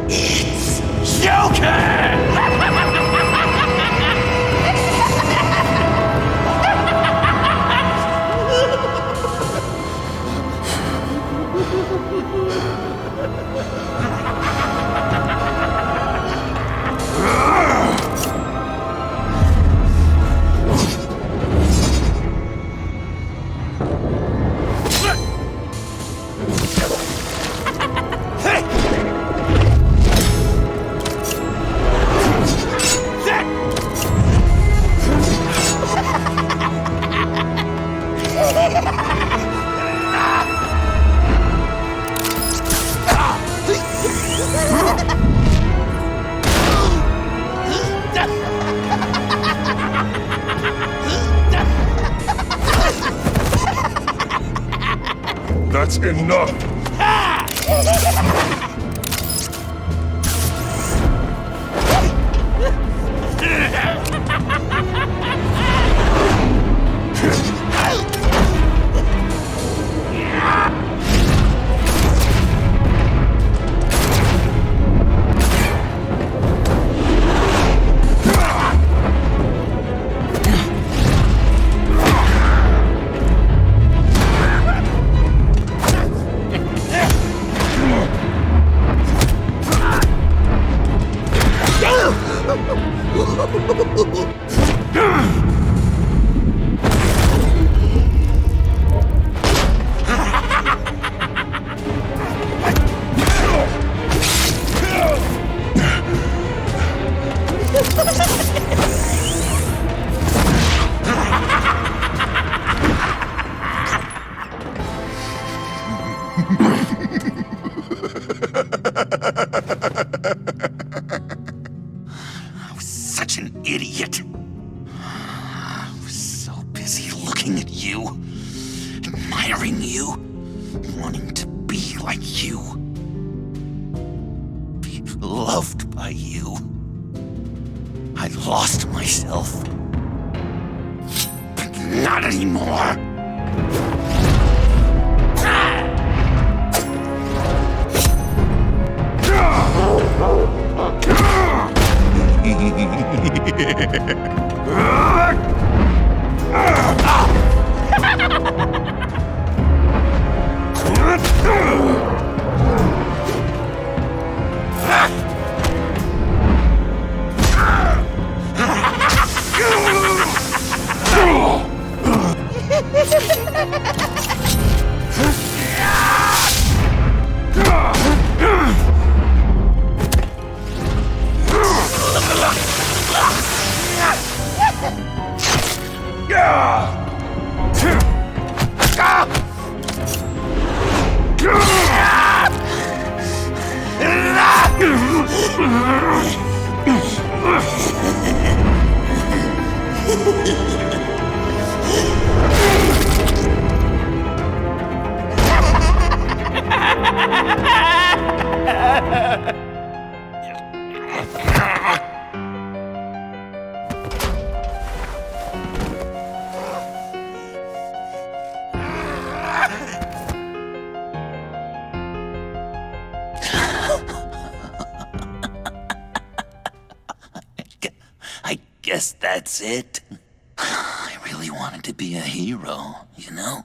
It's Joker! That's enough. looking at you, admiring you, wanting to be like you, be loved by you. I lost myself. But not anymore. I guess that's it. I really wanted to be a hero, you know?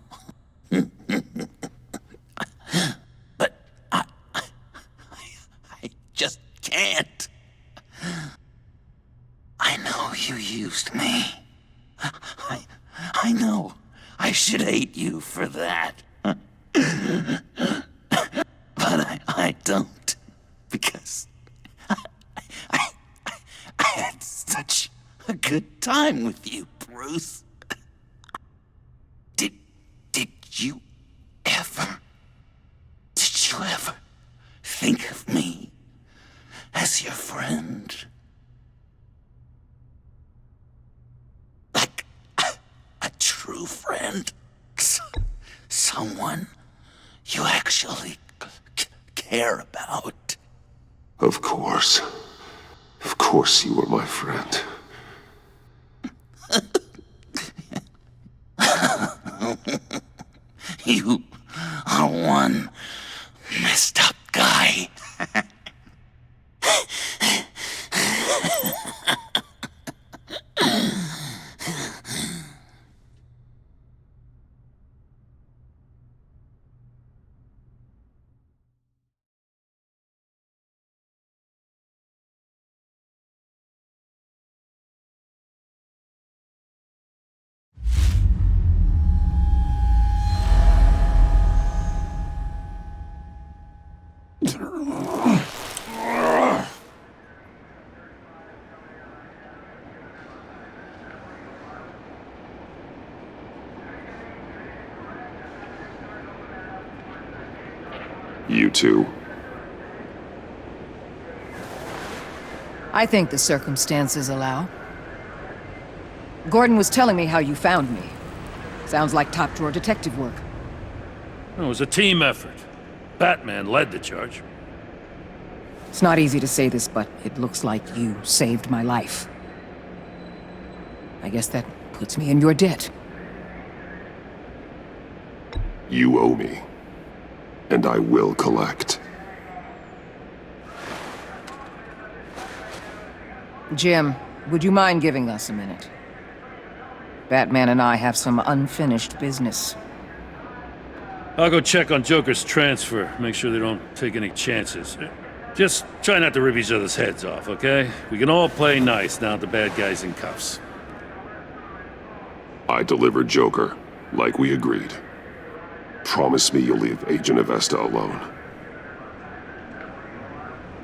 But I just can't. I know you used me. I know I should hate you for that. But I don't. Because I had such a good time with you, Bruce. Did you ever think of me as your friend? Like a true friend? Someone you actually care about? Of course. Of course you were my friend. You are one messed up guy. You too. I think the circumstances allow. Gordon was telling me how you found me. Sounds like top-drawer detective work. It was a team effort. Batman led the charge. It's not easy to say this, but it looks like you saved my life. I guess that puts me in your debt. You owe me. And I will collect. Jim, would you mind giving us a minute? Batman and I have some unfinished business. I'll go check on Joker's transfer, make sure they don't take any chances. Just try not to rip each other's heads off, okay? We can all play nice now that the bad guy's in cuffs. I delivered Joker, like we agreed. Promise me you'll leave Agent Avesta alone.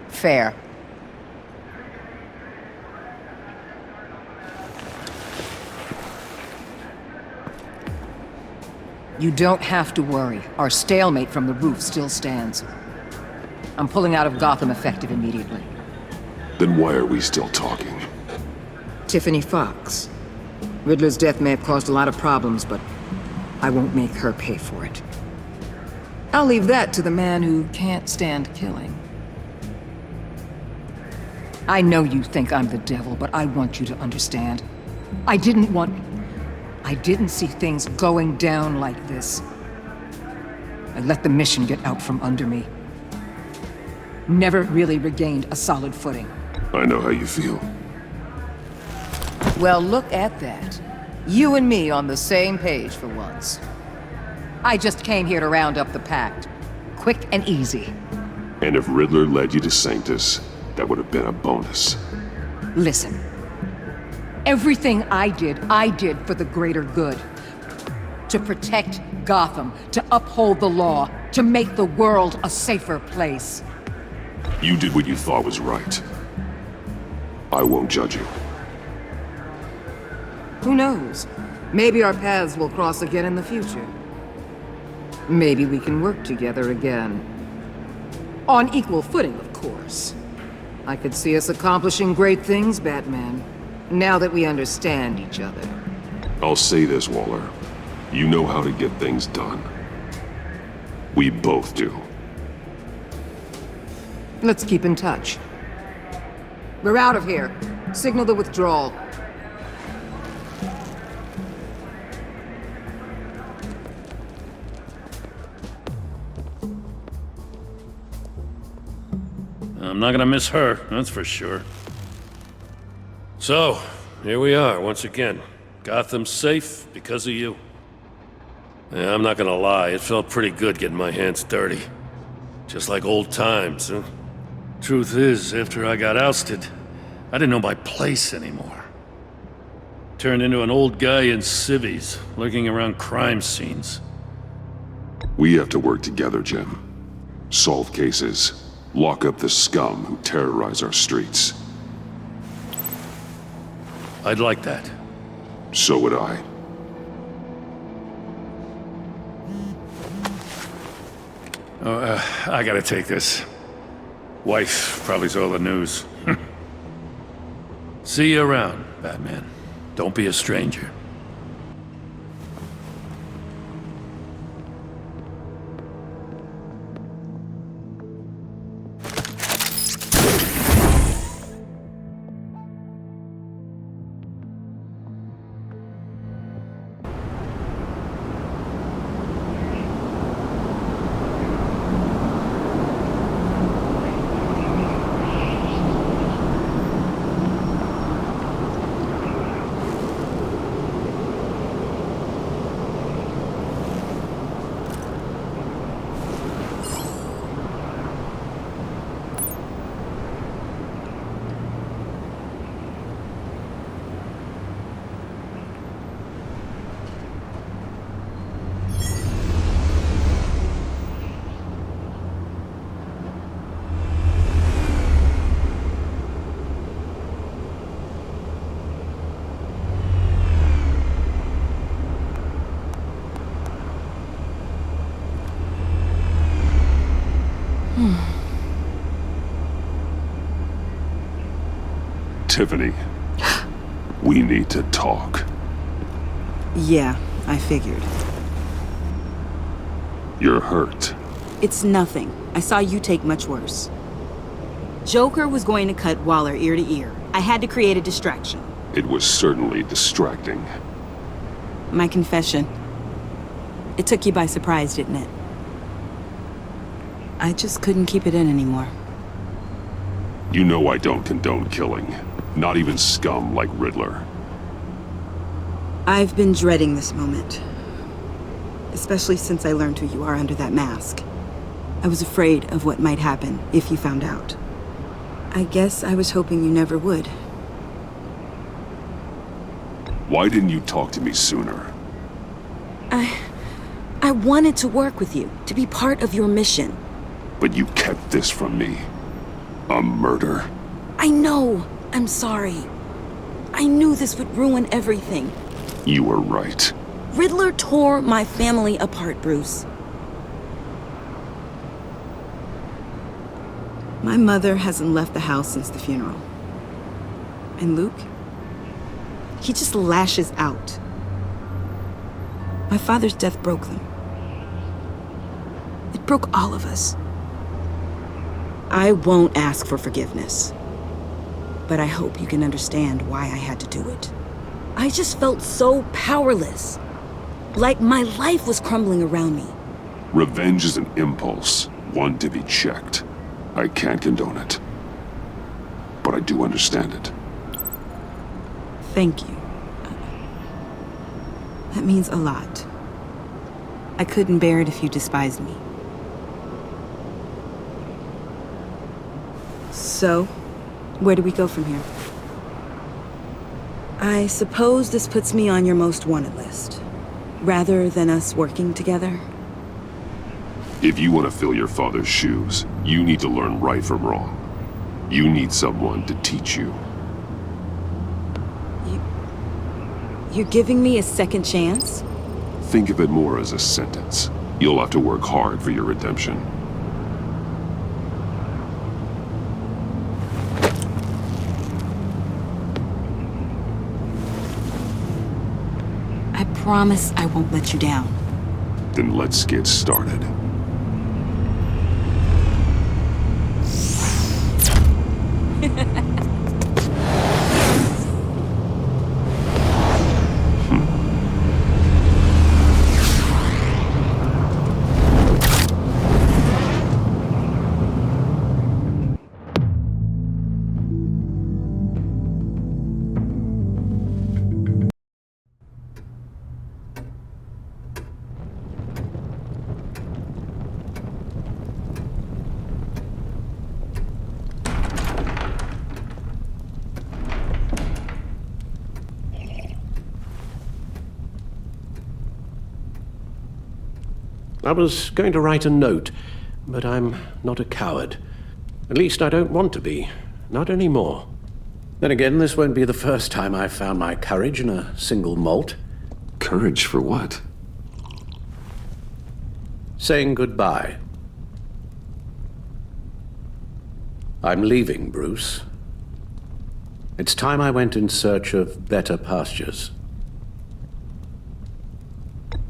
Fair. You don't have to worry. Our stalemate from the roof still stands. I'm pulling out of Gotham effective immediately. Then why are we still talking? Tiffany Fox. Riddler's death may have caused a lot of problems, but I won't make her pay for it. I'll leave that to the man who can't stand killing. I know you think I'm the devil, but I want you to understand. I didn't see things going down like this. I let the mission get out from under me. Never really regained a solid footing. I know how you feel. Well, look at that. You and me on the same page for once. I just came here to round up the pact. Quick and easy. And if Riddler led you to Sanctus, that would have been a bonus. Listen. Everything I did for the greater good. To protect Gotham, to uphold the law, to make the world a safer place. You did what you thought was right. I won't judge you. Who knows? Maybe our paths will cross again in the future. Maybe we can work together again. On equal footing, of course. I could see us accomplishing great things, Batman. Now that we understand each other. I'll say this, Waller. You know how to get things done. We both do. Let's keep in touch. We're out of here. Signal the withdrawal. I'm not gonna miss her, that's for sure. So, here we are, once again. Gotham's safe because of you. Yeah, I'm not gonna lie, it felt pretty good getting my hands dirty. Just like old times, huh? Truth is, after I got ousted, I didn't know my place anymore. Turned into an old guy in civvies, lurking around crime scenes. We have to work together, Jim. Solve cases. Lock up the scum who terrorize our streets. I'd like that. So would I. I gotta take this. Wife probably saw the news. See you around, Batman. Don't be a stranger. Tiffany, we need to talk. Yeah, I figured. You're hurt. It's nothing. I saw you take much worse. Joker was going to cut Waller ear to ear. I had to create a distraction. It was certainly distracting. My confession. It took you by surprise, didn't it? I just couldn't keep it in anymore. You know I don't condone killing. Not even scum like Riddler. I've been dreading this moment. Especially since I learned who you are under that mask. I was afraid of what might happen if you found out. I guess I was hoping you never would. Why didn't you talk to me sooner? I wanted to work with you, to be part of your mission. But you kept this from me. A murder? I know. I'm sorry. I knew this would ruin everything. You were right. Riddler tore my family apart, Bruce. My mother hasn't left the house since the funeral. And Luke? He just lashes out. My father's death broke them. It broke all of us. I won't ask for forgiveness. But I hope you can understand why I had to do it. I just felt so powerless. Like my life was crumbling around me. Revenge is an impulse, one to be checked. I can't condone it. But I do understand it. Thank you. That means a lot. I couldn't bear it if you despised me. So, where do we go from here? I suppose this puts me on your most wanted list, rather than us working together. If you want to fill your father's shoes, you need to learn right from wrong. You need someone to teach you. You're giving me a second chance? Think of it more as a sentence. You'll have to work hard for your redemption. I promise I won't let you down. Then let's get started. I was going to write a note, but I'm not a coward. At least I don't want to be. Not anymore. Then again, this won't be the first time I've found my courage in a single malt. Courage for what? Saying goodbye. I'm leaving, Bruce. It's time I went in search of better pastures.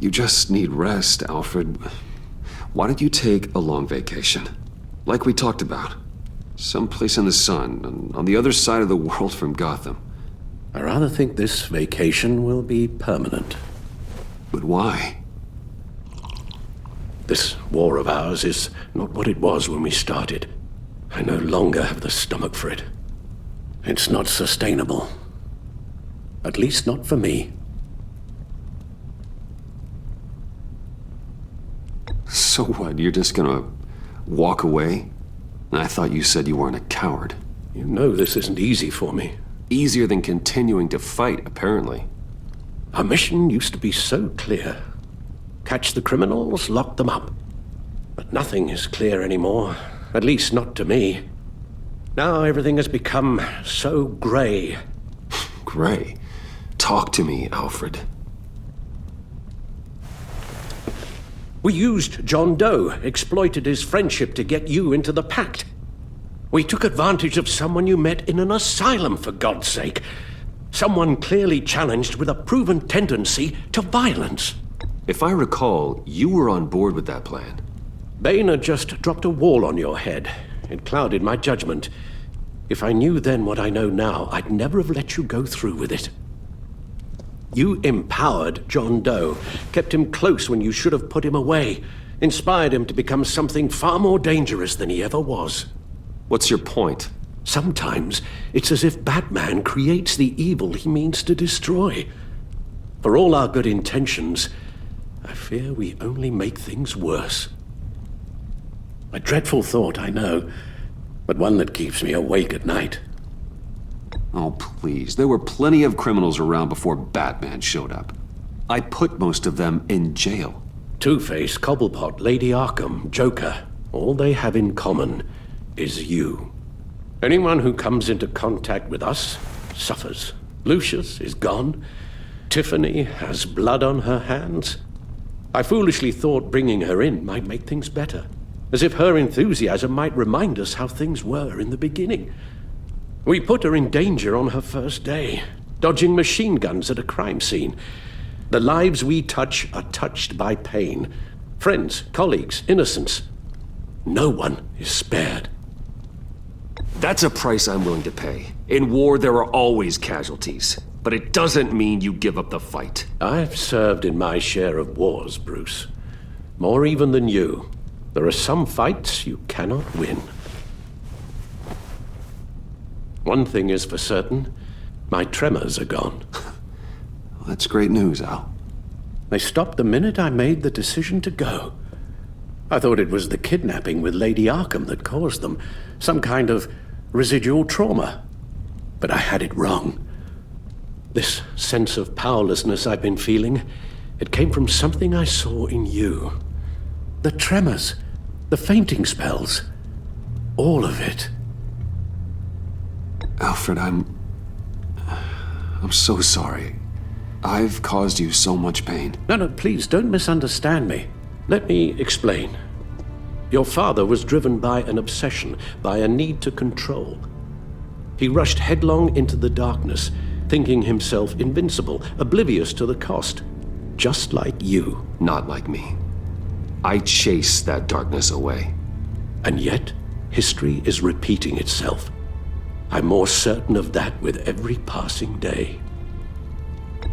You just need rest, Alfred. Why don't you take a long vacation? Like we talked about. Someplace in the sun, on the other side of the world from Gotham. I rather think this vacation will be permanent. But why? This war of ours is not what it was when we started. I no longer have the stomach for it. It's not sustainable. At least not for me. So what, you're just gonna walk away? I thought you said you weren't a coward. You know this isn't easy for me. Easier than continuing to fight, apparently. Our mission used to be so clear. Catch the criminals, lock them up. But nothing is clear anymore, at least not to me. Now everything has become so gray. Gray? Talk to me, Alfred. We used John Doe, exploited his friendship to get you into the pact. We took advantage of someone you met in an asylum, for God's sake. Someone clearly challenged with a proven tendency to violence. If I recall, you were on board with that plan. Boehner just dropped a wall on your head. It clouded my judgment. If I knew then what I know now, I'd never have let you go through with it. You empowered John Doe, kept him close when you should have put him away, inspired him to become something far more dangerous than he ever was. What's your point? Sometimes it's as if Batman creates the evil he means to destroy. For all our good intentions, I fear we only make things worse. A dreadful thought, I know, but one that keeps me awake at night. Oh, please. There were plenty of criminals around before Batman showed up. I put most of them in jail. Two-Face, Cobblepot, Lady Arkham, Joker, all they have in common is you. Anyone who comes into contact with us suffers. Lucius is gone. Tiffany has blood on her hands. I foolishly thought bringing her in might make things better, as if her enthusiasm might remind us how things were in the beginning. We put her in danger on her first day. dodging machine guns at a crime scene. The lives we touch are touched by pain. Friends, colleagues, innocents. No one is spared. That's a price I'm willing to pay. In war, there are always casualties. But it doesn't mean you give up the fight. I've served in my share of wars, Bruce. More even than you. There are some fights you cannot win. One thing is for certain, my tremors are gone. Well, that's great news, Al. They stopped the minute I made the decision to go. I thought it was the kidnapping with Lady Arkham that caused them. Some kind of residual trauma. But I had it wrong. This sense of powerlessness I've been feeling, it came from something I saw in you. The tremors, the fainting spells, all of it. Alfred, I'm so sorry. I've caused you so much pain. No, please don't misunderstand me. Let me explain. Your father was driven by an obsession, by a need to control. He rushed headlong into the darkness, thinking himself invincible, oblivious to the cost. Just like you. Not like me. I chased that darkness away. And yet, history is repeating itself. I'm more certain of that with every passing day.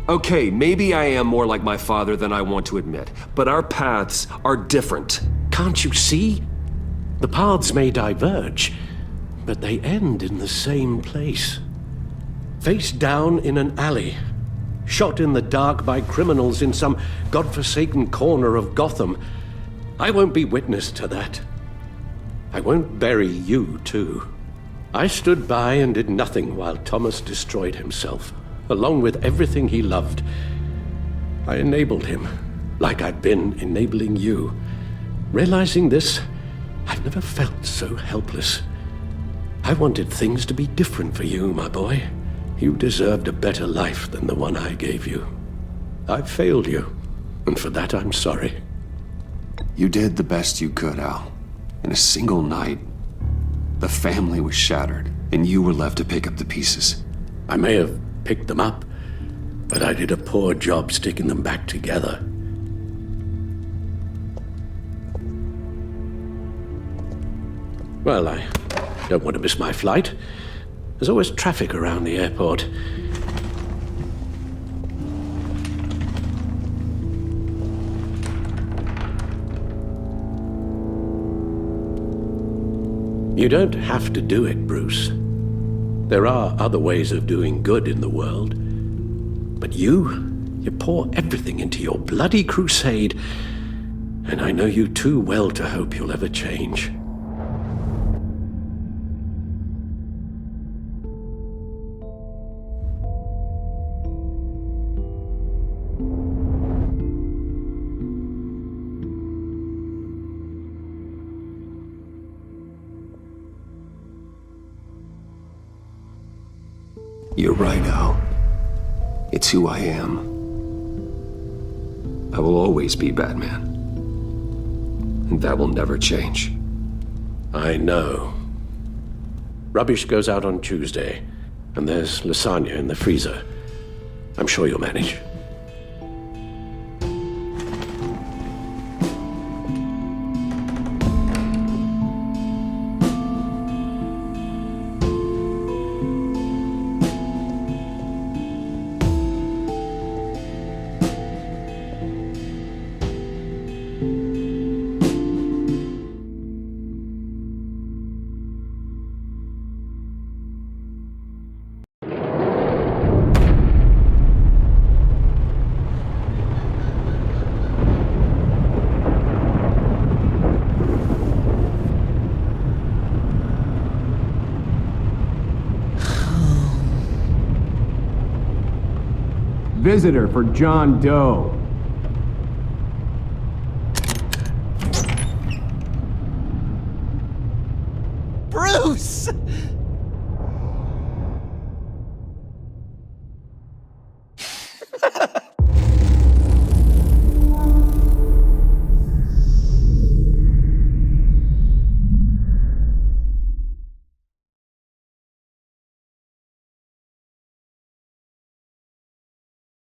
Okay, maybe I am more like my father than I want to admit, but our paths are different. Can't you see? The paths may diverge, but they end in the same place. Face down in an alley, shot in the dark by criminals in some godforsaken corner of Gotham. I won't be witness to that. I won't bury you, too. I stood by and did nothing while Thomas destroyed himself, along with everything he loved. I enabled him, like I've been enabling you. Realizing this, I've never felt so helpless. I wanted things to be different for you, my boy. You deserved a better life than the one I gave you. I failed you, and for that I'm sorry. You did the best you could, Al. In a single night, the family was shattered, and you were left to pick up the pieces. I may have picked them up, but I did a poor job sticking them back together. Well, I don't want to miss my flight. There's always traffic around the airport. You don't have to do it, Bruce. There are other ways of doing good in the world. But you pour everything into your bloody crusade, and I know you too well to hope you'll ever change. You're right, Al. It's who I am. I will always be Batman. And that will never change. I know. Rubbish goes out on Tuesday, and there's lasagna in the freezer. I'm sure you'll manage. Visitor for John Doe. Bruce!